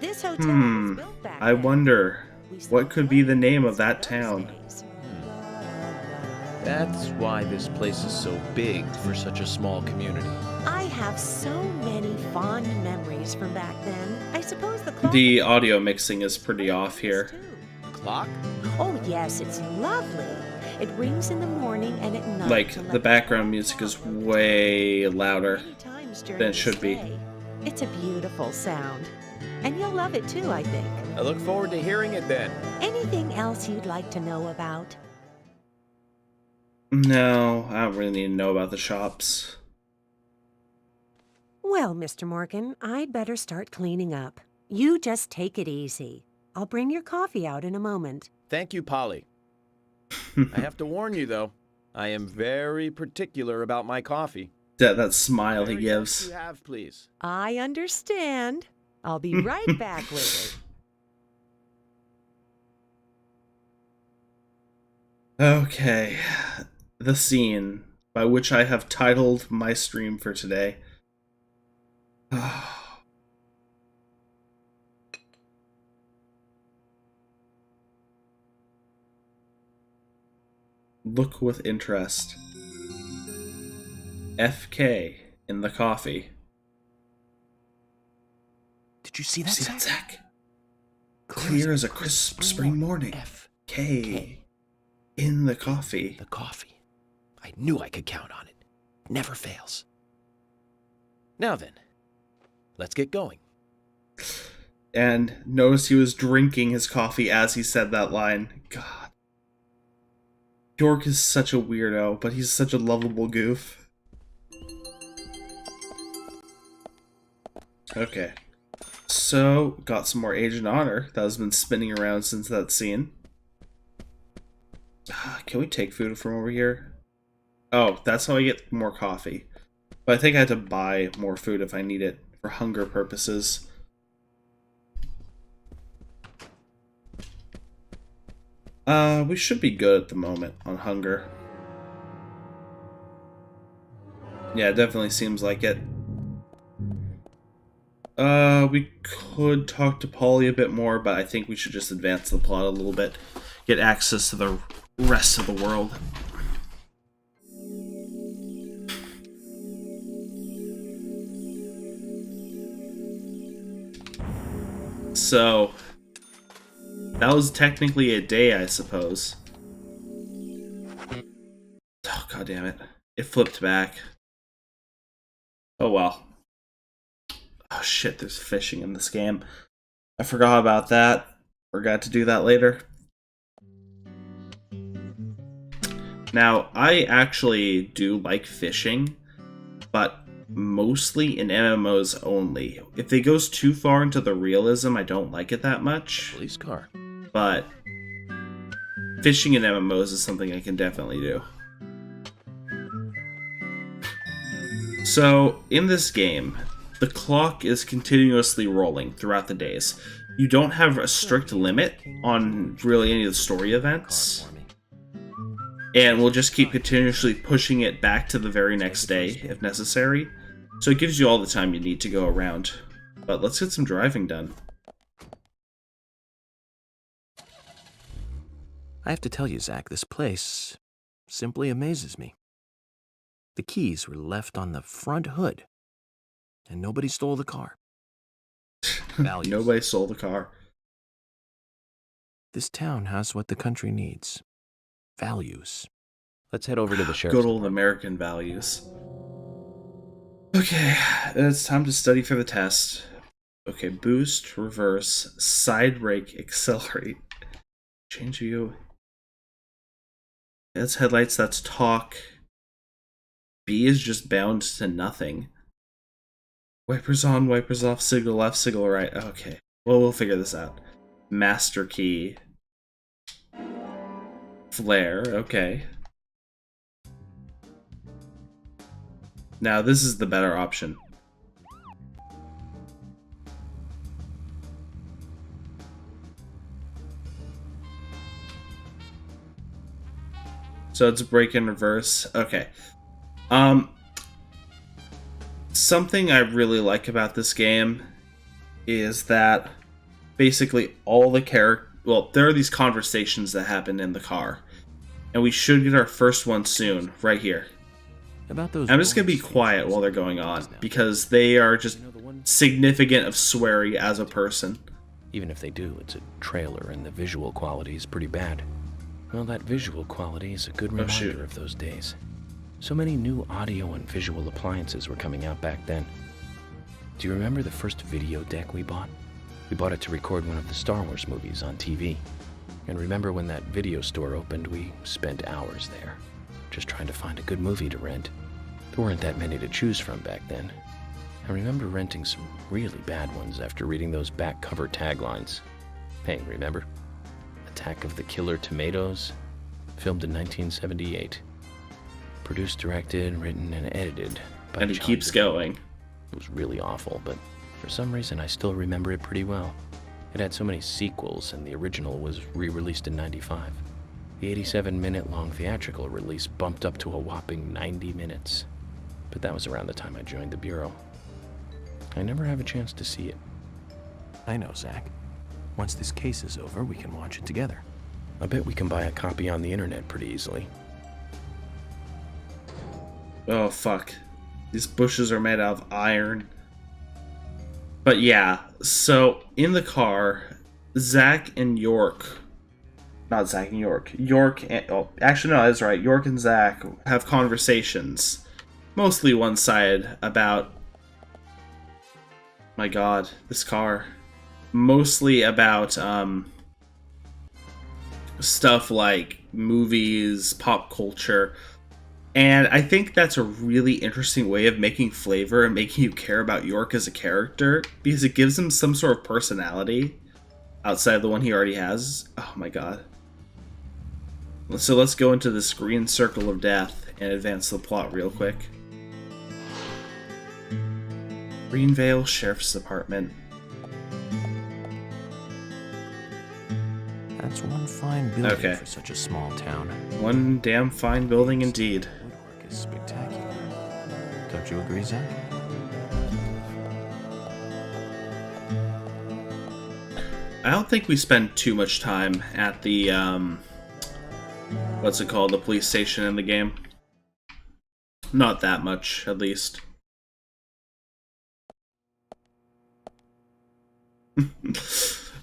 This hotel was built back I then. wonder, We spent what could be the many name of days that those town? days. That's why this place is so big for such a small community. I have so many fond memories from back then. I suppose the clock The audio mixing is pretty off here. Clock? Oh yes, it's lovely. It rings in the morning and at night. Like, to the let background music is way louder many times during than it the should be. stay. It's a beautiful sound. And you'll love it too, I think. I look forward to hearing it then. Anything else you'd like to know about? No, I don't really need to know about the shops. Well, Mr. Morgan, I'd better start cleaning up. You just take it easy. I'll bring your coffee out in a moment. Thank you, Polly. I have to warn you, though. I am very particular about my coffee. That smile he Very yes gives. you have, please. I understand. I'll be right back with it. Okay. The scene by which I have titled my stream for today. Look with interest. FK in the coffee. Did you see that, Zach? Clear as a crisp spring morning. K in the coffee. The coffee. I knew I could count on it. Never fails. Now then, let's get going. And notice he was drinking his coffee as he said that line. God. York is such a weirdo, but he's such a lovable goof. Okay. So, got some more Agent Honor that has been spinning around since that scene. Can we take food from over here? Oh, that's how I get more coffee. But I think I had to buy more food if I need it for hunger purposes. We should be good at the moment on hunger. Yeah, it definitely seems like it. We could talk to Polly a bit more, but I think we should just advance the plot a little bit. Get access to the rest of the world. So, that was technically a day, I suppose. Oh, god damn it. It flipped back. Oh well. Oh shit, there's fishing in this game. I forgot about that. Forgot to do that later. Now, I actually do like fishing, but mostly in MMOs only. If it goes too far into the realism, I don't like it that much. Police car. But fishing in MMOs is something I can definitely do. So, in this game, the clock is continuously rolling throughout the days. You don't have a strict limit on really any of the story events. And we'll just keep continuously pushing it back to the very next day, if necessary. So it gives you all the time you need to go around. But let's get some driving done. I have to tell you, Zach, this place simply amazes me. The keys were left on the front hood, and nobody stole the car. Nobody stole the car. This town has what the country needs. Values. Let's head over to the sheriff's Good old American values. Okay, it's time to study for the test. Okay, boost, reverse, side brake, accelerate. Change view. That's headlights, that's talk. B is just bound to nothing. Wipers on, wipers off, signal left, signal right. Okay, well, we'll figure this out. Master key. Flare, okay. Now, this is the better option. So it's brake in reverse. Okay. Something I really like about this game is that basically all the there are these conversations that happen in the car. And we should get our first one soon, right here. About those I'm just going to be quiet while they're going on, because they are just significant of sweary as a person. Even if they do, it's a trailer and the visual quality is pretty bad. Well, that visual quality is a good reminder of those days. So many new audio and visual appliances were coming out back then. Do you remember the first video deck we bought? We bought it to record one of the Star Wars movies on TV. And remember when that video store opened, we spent hours there, just trying to find a good movie to rent. There weren't that many to choose from back then. I remember renting some really bad ones after reading those back cover taglines. Hey, remember? Attack of the Killer Tomatoes, filmed in 1978. Produced, directed, written, and edited by And it keeps going. It was really awful, but for some reason I still remember it pretty well. It had so many sequels, and the original was re-released in '95. The 87-minute-long theatrical release bumped up to a whopping 90 minutes. But that was around the time I joined the Bureau. I never have a chance to see it. I know, Zach. Once this case is over, we can watch it together. I bet we can buy a copy on the internet pretty easily. Oh, fuck. These bushes are made out of iron. But yeah, so in the car, Zach and York... Not Zach and York. York and... Oh, actually, no, that's right. York and Zach have conversations. Mostly one-sided about... My god, this car. Mostly about, stuff like movies, pop culture. And I think that's a really interesting way of making flavor and making you care about York as a character, because it gives him some sort of personality outside of the one he already has. Oh my god. So let's go into this green circle of death and advance the plot real quick. Greenvale Sheriff's Department. That's one fine building for such a small town. One damn fine building indeed. Woodwork is spectacular. Don't you agree, Zach? I don't think we spend too much time at the, what's it called? The police station in the game. Not that much, at least.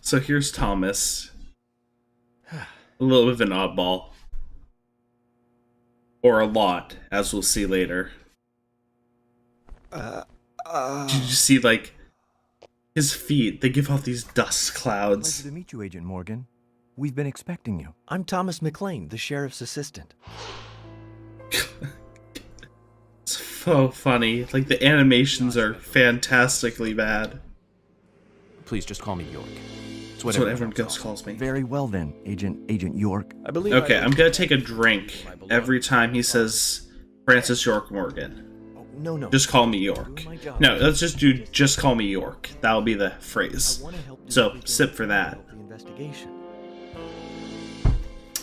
So here's Thomas. A little bit of an oddball. Or a lot, as we'll see later. Did you see, like, his feet? They give off these dust clouds. Pleasure to meet you, Agent Morgan. We've been expecting you. I'm Thomas McLean, the sheriff's assistant. It's so funny. Like, the animations are fantastically bad. Please, just call me York. It's what everyone else calls me. Very well then, Agent York. I believe. Okay, I'm gonna take a drink every time he says Francis York Morgan. Oh, no. Just call me York. No, let's just do just call me York. That'll be the phrase. So, sip for that. The investigation.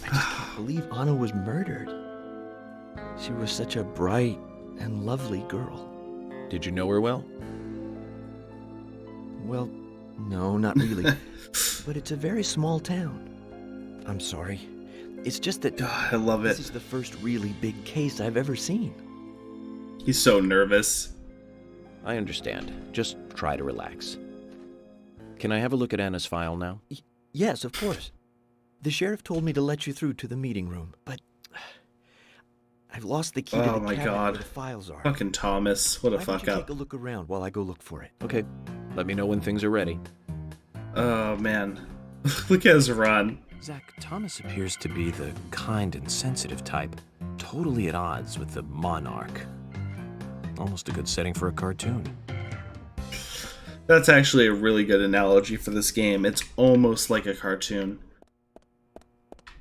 I just can't believe Anna was murdered. She was such a bright and lovely girl. Did you know her well? Well, no, not really. But it's a very small town. I'm sorry. It's just that I love it. This is the first really big case I've ever seen. He's so nervous. I understand. Just try to relax. Can I have a look at Anna's file now? Yes, of course. The sheriff told me to let you through to the meeting room, but I've lost the key to the cabinet where the files are. Fucking Thomas. What a Why fuck don't you up. take a look around while I go look for it? Okay. Let me know when things are ready. Oh, man. Look at his run. Zach, Thomas appears to be the kind and sensitive type, totally at odds with the monarch. Almost a good setting for a cartoon. That's actually a really good analogy for this game. It's almost like a cartoon.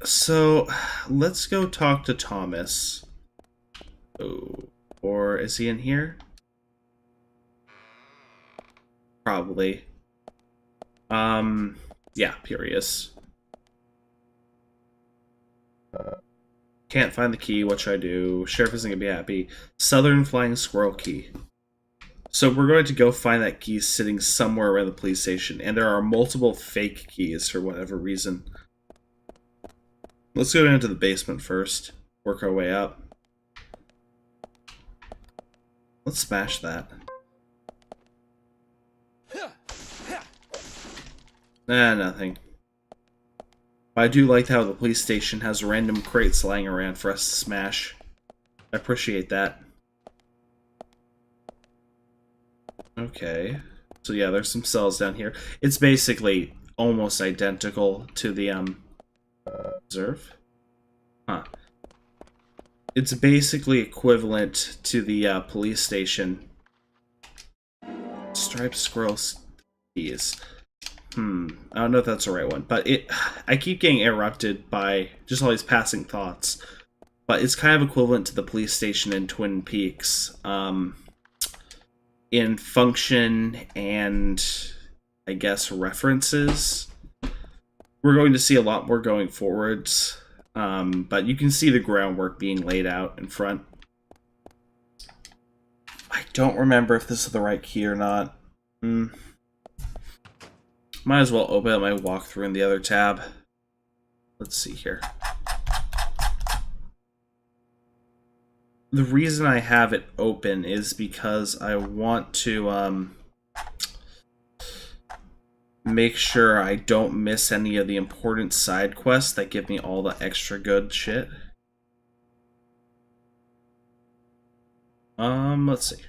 So, let's go talk to Thomas. Oh, or is he in here? Probably. Yeah, here he is. Can't find the key, what should I do? Sheriff isn't gonna be happy. Southern Flying Squirrel Key. So we're going to go find that key sitting somewhere around the police station, and there are multiple fake keys for whatever reason. Let's go down to the basement first. Work our way up. Let's smash that. Nothing. But I do like how the police station has random crates lying around for us to smash. I appreciate that. Okay. So yeah, there's some cells down here. It's basically almost identical to the, Reserve? Huh. It's basically equivalent to the, police station. Striped squirrel keys. I don't know if that's the right one, but I keep getting interrupted by just all these passing thoughts. But it's kind of equivalent to the police station in Twin Peaks, in function and, I guess, references. We're going to see a lot more going forwards. But you can see the groundwork being laid out in front. I don't remember if this is the right key or not. Might as well open up my walkthrough in the other tab. Let's see here. The reason I have it open is because I want to make sure I don't miss any of the important side quests that give me all the extra good shit. Let's see.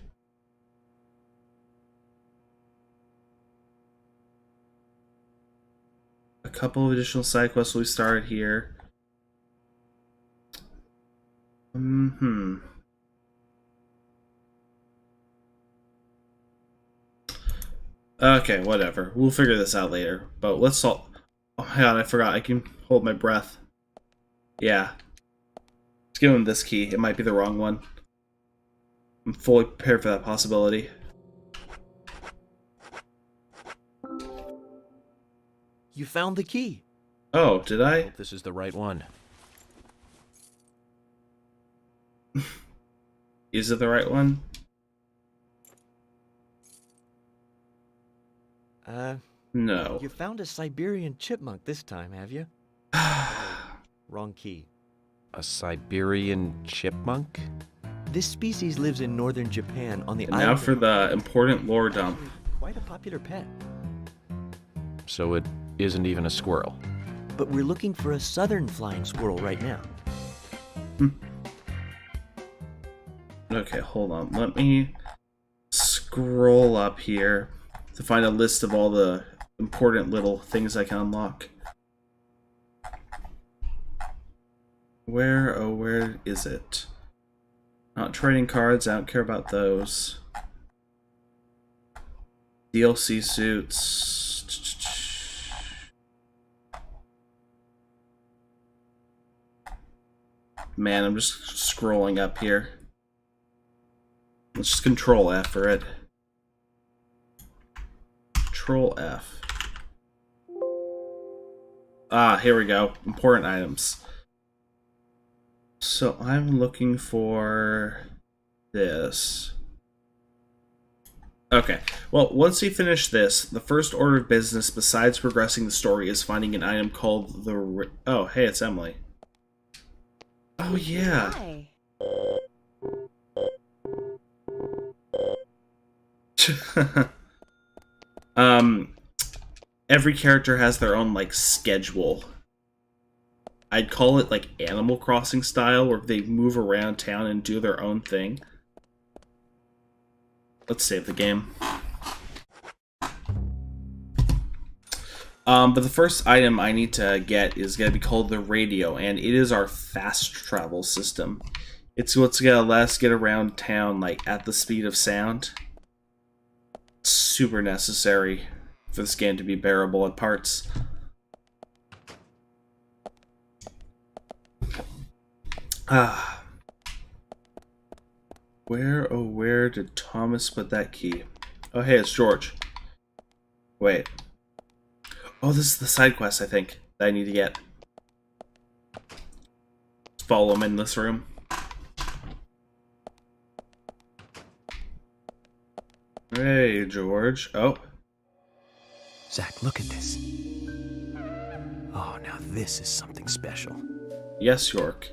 A couple of additional side quests we started here. Okay, whatever. We'll figure this out later. But let's solve... Oh my god, I forgot. I can hold my breath. Yeah. Let's give him this key. It might be the wrong one. I'm fully prepared for that possibility. You found the key. Oh, did I? Hope this is the right one. Is it the right one? No. You found a Siberian chipmunk this time, have you? Wrong key. A Siberian chipmunk? This species lives in northern Japan on the And island. now for the important lore dump. Quite a popular pet. So it isn't even a squirrel. But we're looking for a southern flying squirrel right now. Okay, hold on. Let me scroll up here to find a list of all the important little things I can unlock. Where, oh, where is it? Not trading cards, I don't care about those. DLC suits. Man, I'm just scrolling up here. Let's just Control F for it. Control F. Ah, here we go. Important items. So I'm looking for this. Okay. Well, once we finish this, the first order of business, besides progressing the story, is finding an item called the... Oh, hey, it's Emily. Oh, yeah. Hi. Every character has their own, like, schedule. I'd call it, like, Animal Crossing style, where they move around town and do their own thing. Let's save the game. But the first item I need to get is going to be called the radio, and it is our fast travel system. It's what's going to let us get around town, like, at the speed of sound. It's super necessary for this game to be bearable at parts. Where, oh where did Thomas put that key? Oh hey, it's George. Wait. Oh, this is the side quest, I think, that I need to get. Let's follow him in this room. Hey, George. Oh. Zach, look at this. Oh, now this is something special. Yes, York.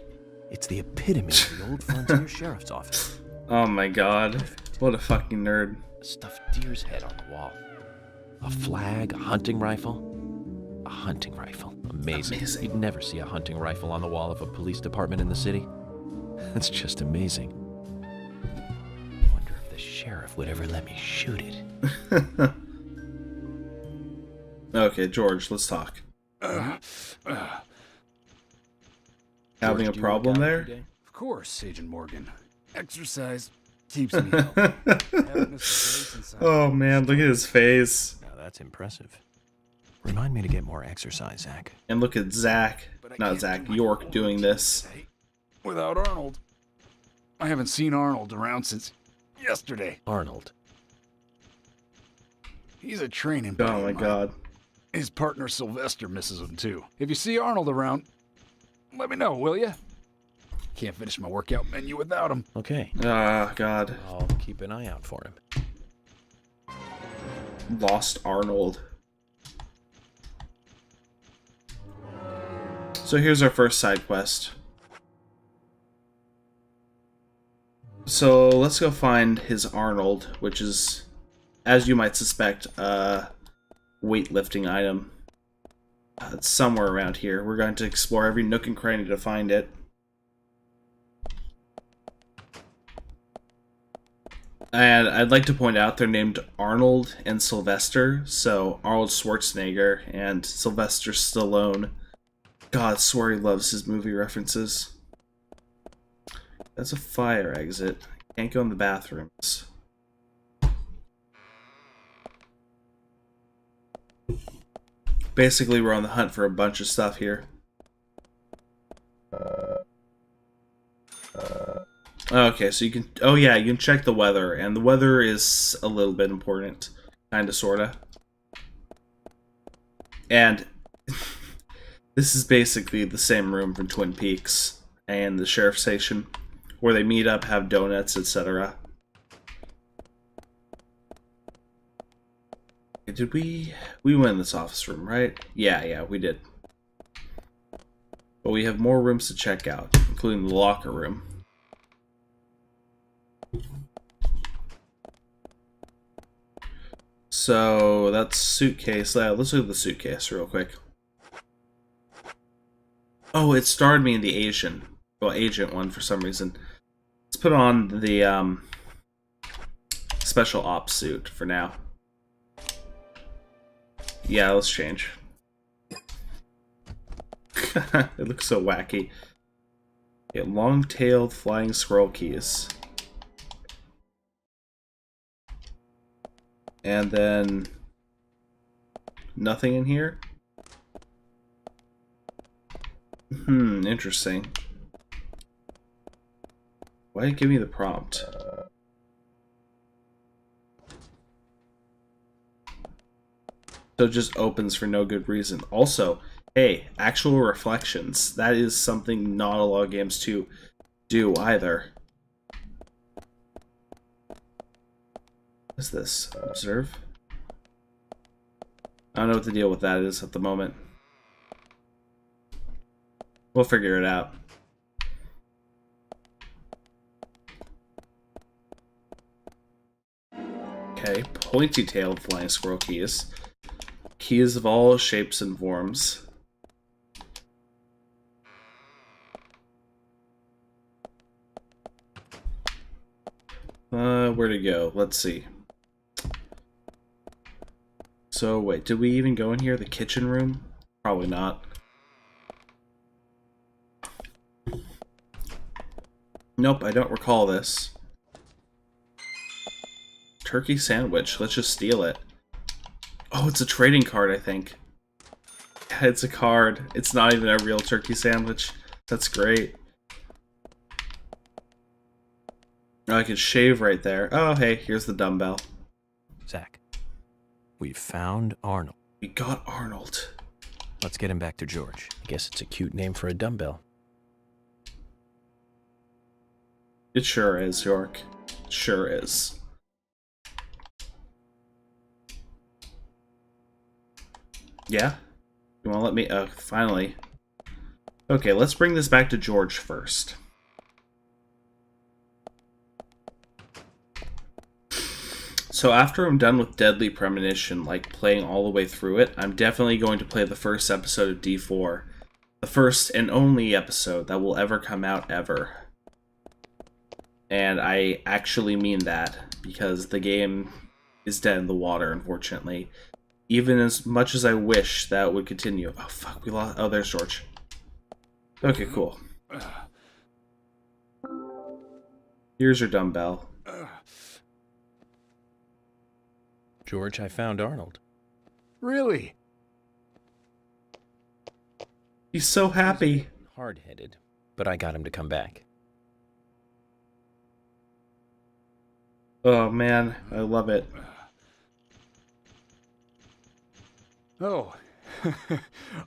It's the epitome of the old frontier sheriff's office. Oh my god. What a fucking nerd. A stuffed deer's head on the wall. A flag, a hunting rifle. A hunting rifle. Amazing. You'd never see a hunting rifle on the wall of a police department in the city. That's just amazing. Wonder if the sheriff would ever let me shoot it. Okay, George, let's talk. Having a problem there? Of course, Agent Morgan. Exercise keeps me healthy. Oh man, look at his face. Now that's impressive. Remind me to get more exercise, Zach. And look at Zach, not Zach, York doing this. Without Arnold. I haven't seen Arnold around since yesterday. Arnold. He's a training buddy. Oh my god. His partner Sylvester misses him too. If you see Arnold around, let me know, will you? Can't finish my workout menu without him. Okay. Ah, God. I'll keep an eye out for him. Lost Arnold. So here's our first side quest. So let's go find his Arnold, which is, as you might suspect, a weightlifting item. It's somewhere around here. We're going to explore every nook and cranny to find it. And I'd like to point out they're named Arnold and Sylvester. So Arnold Schwarzenegger and Sylvester Stallone. God, I swear he loves his movie references. That's a fire exit. Can't go in the bathrooms. Basically, we're on the hunt for a bunch of stuff here. Okay, so you can... Oh yeah, you can check the weather, and the weather is a little bit important. Kinda, sorta. And... this is basically the same room from Twin Peaks and the sheriff's station, where they meet up, have donuts, etc. Did we went in this office room, right? Yeah, we did. But we have more rooms to check out, including the locker room. So that's suitcase. Let's look at the suitcase real quick. Oh, it starred me in the agent one for some reason. Let's put on the special ops suit for now. Yeah, let's change. It looks so wacky. Yeah, long-tailed flying squirrel keys. And then... nothing in here? Interesting. Why did it give me the prompt? So it just opens for no good reason. Also, hey, actual reflections. That is something not a lot of games do either. What's this? Observe? I don't know what the deal with that is at the moment. We'll figure it out. Okay, pointy-tailed flying squirrel keys. Keys of all shapes and forms. Where to go? Let's see. So, wait, did we even go in here? The kitchen room? Probably not. Nope, I don't recall this. Turkey sandwich. Let's just steal it. Oh, it's a trading card, I think. Yeah, it's a card. It's not even a real turkey sandwich. That's great. Oh, I can shave right there. Oh, hey, here's the dumbbell. Zach, we found Arnold. We got Arnold. Let's get him back to George. I guess it's a cute name for a dumbbell. It sure is, York. It sure is. Yeah? You wanna let me... finally. Okay, let's bring this back to George first. So after I'm done with Deadly Premonition, like playing all the way through it, I'm definitely going to play the first episode of D4. The first and only episode that will ever come out ever. And I actually mean that, because the game is dead in the water, unfortunately. Even as much as I wish that would continue. Oh, fuck, we lost... Oh, there's George. Okay, cool. Here's your dumbbell. George, I found Arnold. Really? He's so happy. Hard-headed, but I got him to come back. Oh, man, I love it. Oh,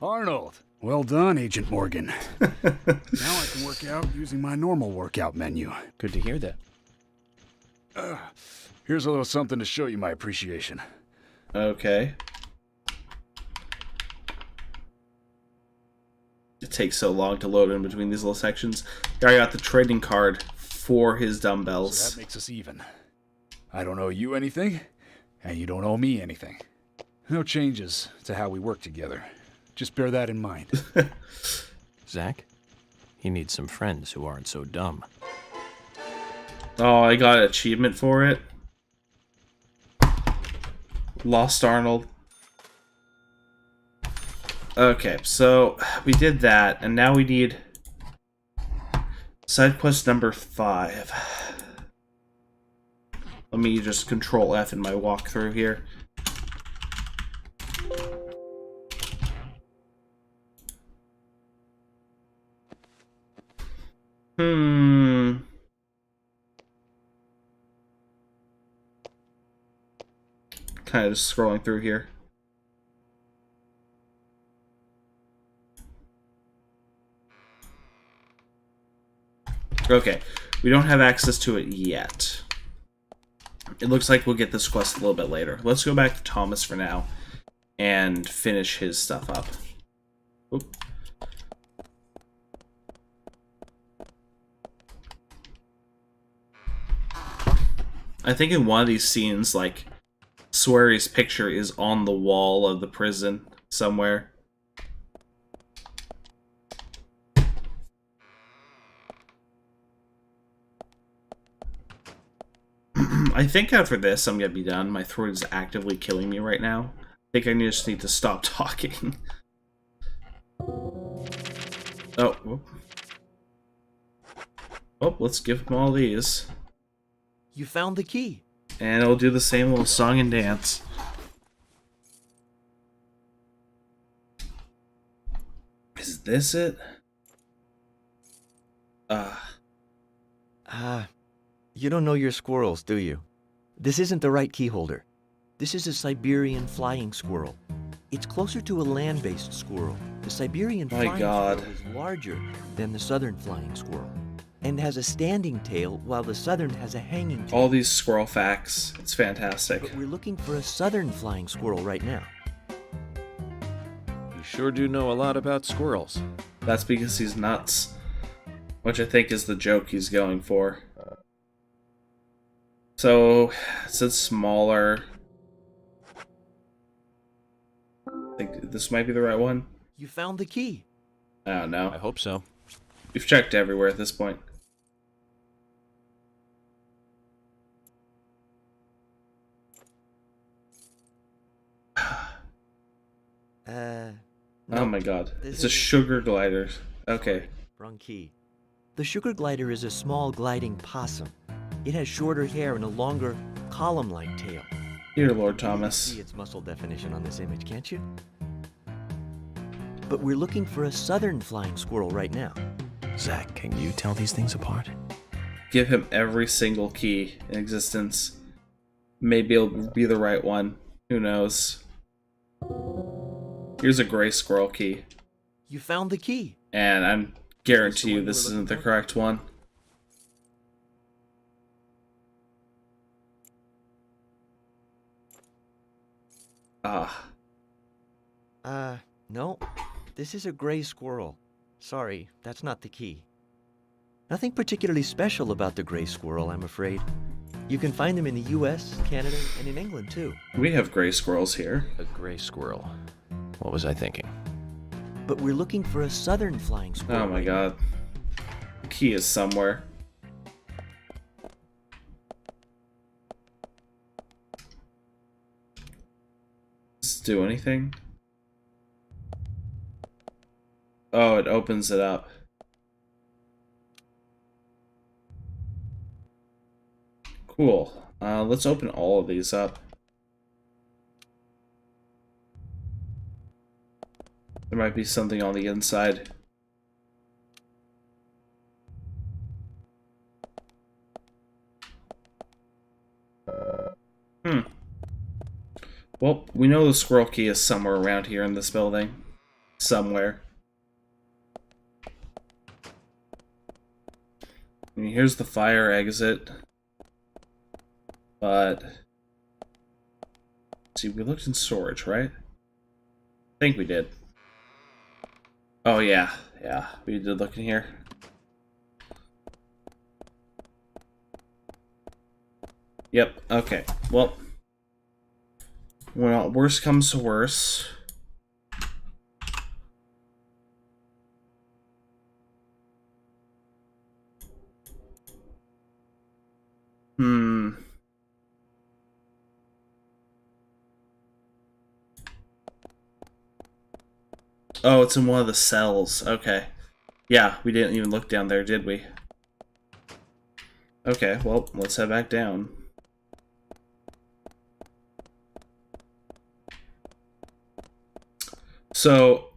Arnold. Well done, Agent Morgan. Now I can work out using my normal workout menu. Good to hear that. Here's a little something to show you my appreciation. Okay. It takes so long to load in between these little sections. Here, I got the trading card for his dumbbells. So that makes us even. I don't owe you anything, and you don't owe me anything. No changes to how we work together. Just bear that in mind. Zach, he needs some friends who aren't so dumb. Oh, I got an achievement for it. Lost Arnold. Okay, so we did that, and now we need side quest number 5. Let me just control F in my walkthrough here. Kind of just scrolling through here. Okay, we don't have access to it yet. It looks like we'll get this quest a little bit later. Let's go back to Thomas for now and finish his stuff up. Oop. I think in one of these scenes, like, Sweary's picture is on the wall of the prison somewhere. I think after this, I'm gonna be done. My throat is actively killing me right now. I think I just need to stop talking. Oh, whoop. Oh, let's give him all these. You found the key. And it'll do the same little song and dance. Is this it? You don't know your squirrels, do you? This isn't the right key holder. This is a Siberian flying squirrel. It's closer to a land-based squirrel. The Siberian flying squirrel is larger than the southern flying squirrel and has a standing tail while the southern has a hanging tail. All these squirrel facts. It's fantastic. But we're looking for a southern flying squirrel right now. You sure do know a lot about squirrels. That's because he's nuts. Which I think is the joke he's going for. So, it says smaller. I think this might be the right one. You found the key. I don't know. I hope so. We've checked everywhere at this point. No. Oh my god. It's a sugar glider. Okay. Wrong key. The sugar glider is a small gliding possum. It has shorter hair and a longer column-like tail. Here, Lord You can Thomas. see its muscle definition on this image, can't you? But we're looking for a southern flying squirrel right now. Zach, can you tell these things apart? Give him every single key in existence. Maybe it'll be the right one. Who knows? Here's a gray squirrel key. You found the key. And I guarantee you this isn't the correct one. No. This is a gray squirrel. Sorry, that's not the key. Nothing particularly special about the gray squirrel, I'm afraid. You can find them in the US, Canada, and in England, too. We have gray squirrels here. A gray squirrel. What was I thinking? But we're looking for a southern flying squirrel. Oh my god. The key is somewhere. Does it do anything? Oh, it opens it up. Cool. Let's open all of these up. There might be something on the inside. Well, we know the squirrel key is somewhere around here in this building. Somewhere. here's the fire exit. But... see, we looked in storage, right? I think we did. Oh, yeah. Yeah, we did look in here. Yep, okay. Well, worst comes to worst. Oh, it's in one of the cells. Okay. Yeah, we didn't even look down there, did we? Okay, well, let's head back down. So,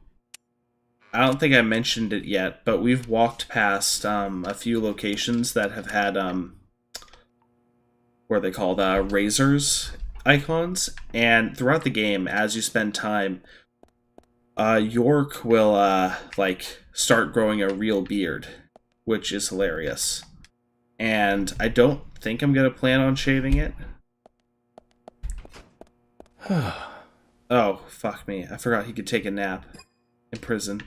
I don't think I mentioned it yet, but we've walked past a few locations that have had, what are they called, razors icons, and throughout the game, as you spend time, York will, like, start growing a real beard, which is hilarious. And I don't think I'm gonna plan on shaving it. Oh, fuck me. I forgot he could take a nap in prison.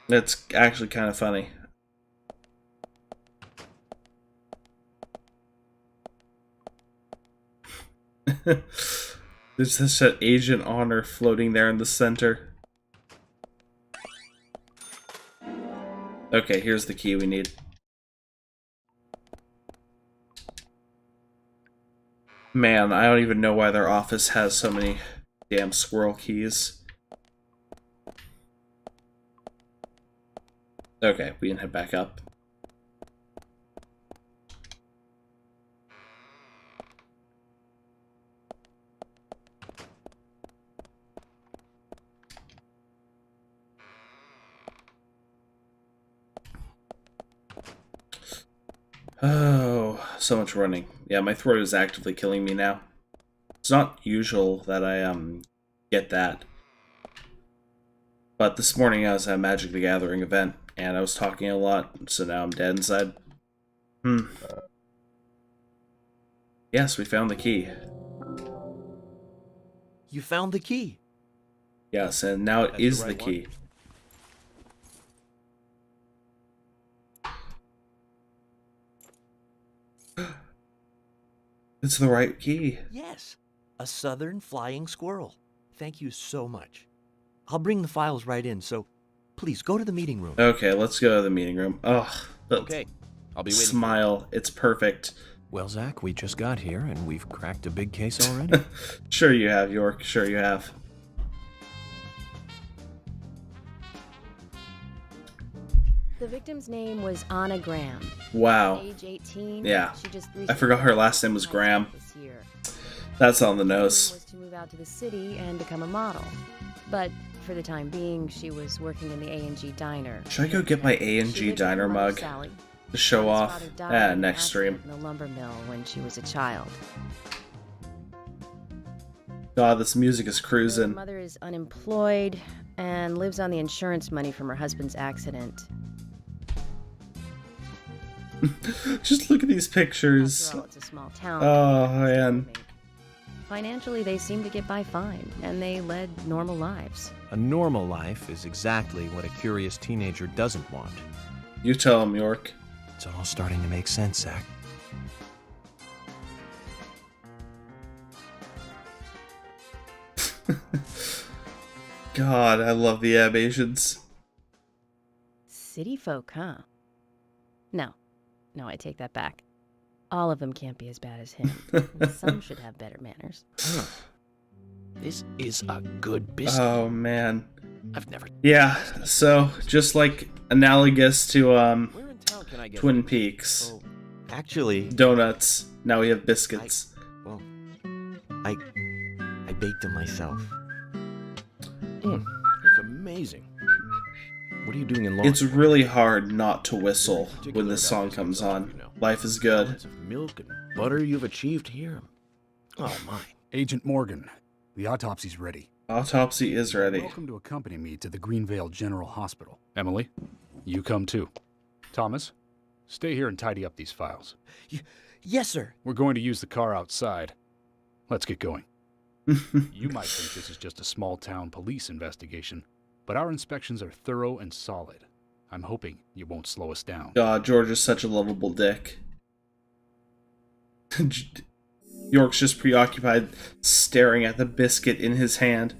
That's actually kind of funny. There's just that Agent Honor floating there in the center. Okay, here's the key we need. Man, I don't even know why their office has so many damn squirrel keys. Okay, we can head back up. Oh, so much running. Yeah, my throat is actively killing me now. It's not usual that I get that. But this morning I was at a Magic the Gathering event, and I was talking a lot, so now I'm dead inside. Yes, we found the key. You found the key? Yes, and now it is the key. It's the right key. Yes. A southern flying squirrel. Thank you so much. I'll bring the files right in, so please go to the meeting room. Okay, let's go to the meeting room. Ugh. Okay, I'll be waiting. Smile. It's perfect. Well, Zach, we just got here and we've cracked a big case already. Sure you have, York. Sure you have. The victim's name was Anna Graham. Wow. Age 18. Yeah. She just I forgot her last name was Graham. This year. That's on the nose. Was to move out to the city and become a model. But for the time being, she was working in the A&G diner. Should I go get my A&G diner mug to show off? Next stream. In the lumber mill when she was a child. God, this music is cruising. Her mother is unemployed and lives on the insurance money from her husband's accident. Just look at these pictures. After all, it's a small town. Oh, man. Financially, they seemed to get by fine, and they led normal lives. A normal life is exactly what a curious teenager doesn't want. You tell him, York. It's all starting to make sense, Zach. God, I love the animations. City folk, huh? No, I take that back. All of them can't be as bad as him. Some should have better manners. This is a good business. Oh, man. I've never... Yeah, so, just like analogous to, Twin Peaks. Oh, actually... Donuts. Now we have biscuits. I baked them myself. That's amazing. What are you doing in law? It's really hard not to whistle when this song comes on. Life is good. Lots of milk and butter you've achieved here. Oh, my. Agent Morgan, the autopsy's ready. Autopsy is ready. Welcome to accompany me to the Greenvale General Hospital. Emily, you come too. Thomas, stay here and tidy up these files. Yes, sir. We're going to use the car outside. Let's get going. You might think this is just a small-town police investigation, but our inspections are thorough and solid. I'm hoping you won't slow us down. God, George is such a lovable dick. York's just preoccupied, staring at the biscuit in his hand.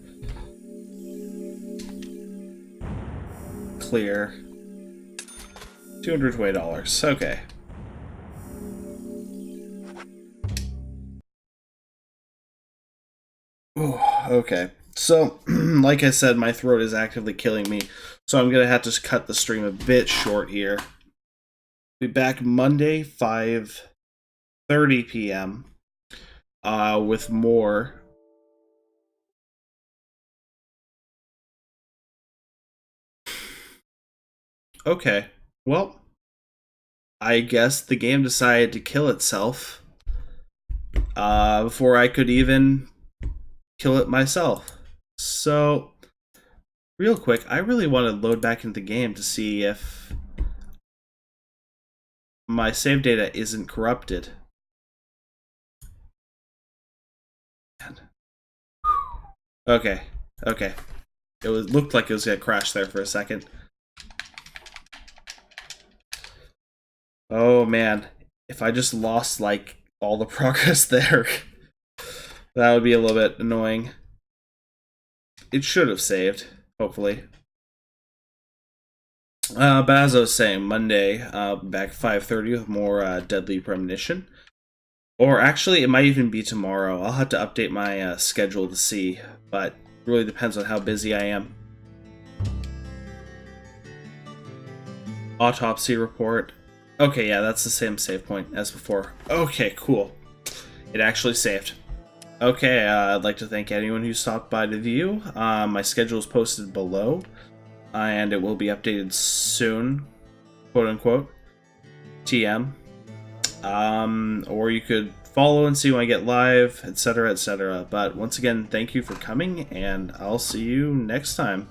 Clear. $220. Okay. Ooh, okay. So, like I said, my throat is actively killing me, so I'm gonna have to cut the stream a bit short here. Be back Monday, 5:30 p.m. With more. Okay, well, I guess the game decided to kill itself before I could even kill it myself. So, real quick, I really want to load back into the game to see if my save data isn't corrupted. Okay. It looked like it was gonna crash there for a second. Oh man, if I just lost like all the progress there, that would be a little bit annoying. It should have saved, hopefully. But as I was saying, Monday, back 5:30 with more Deadly Premonition. Or actually, it might even be tomorrow. I'll have to update my schedule to see, but it really depends on how busy I am. Autopsy report. Okay, yeah, that's the same save point as before. Okay, cool. It actually saved. Okay, I'd like to thank anyone who stopped by to view. My schedule is posted below, and it will be updated soon, quote unquote. TM. Or you could follow and see when I get live, etc., etc. But once again, thank you for coming, and I'll see you next time.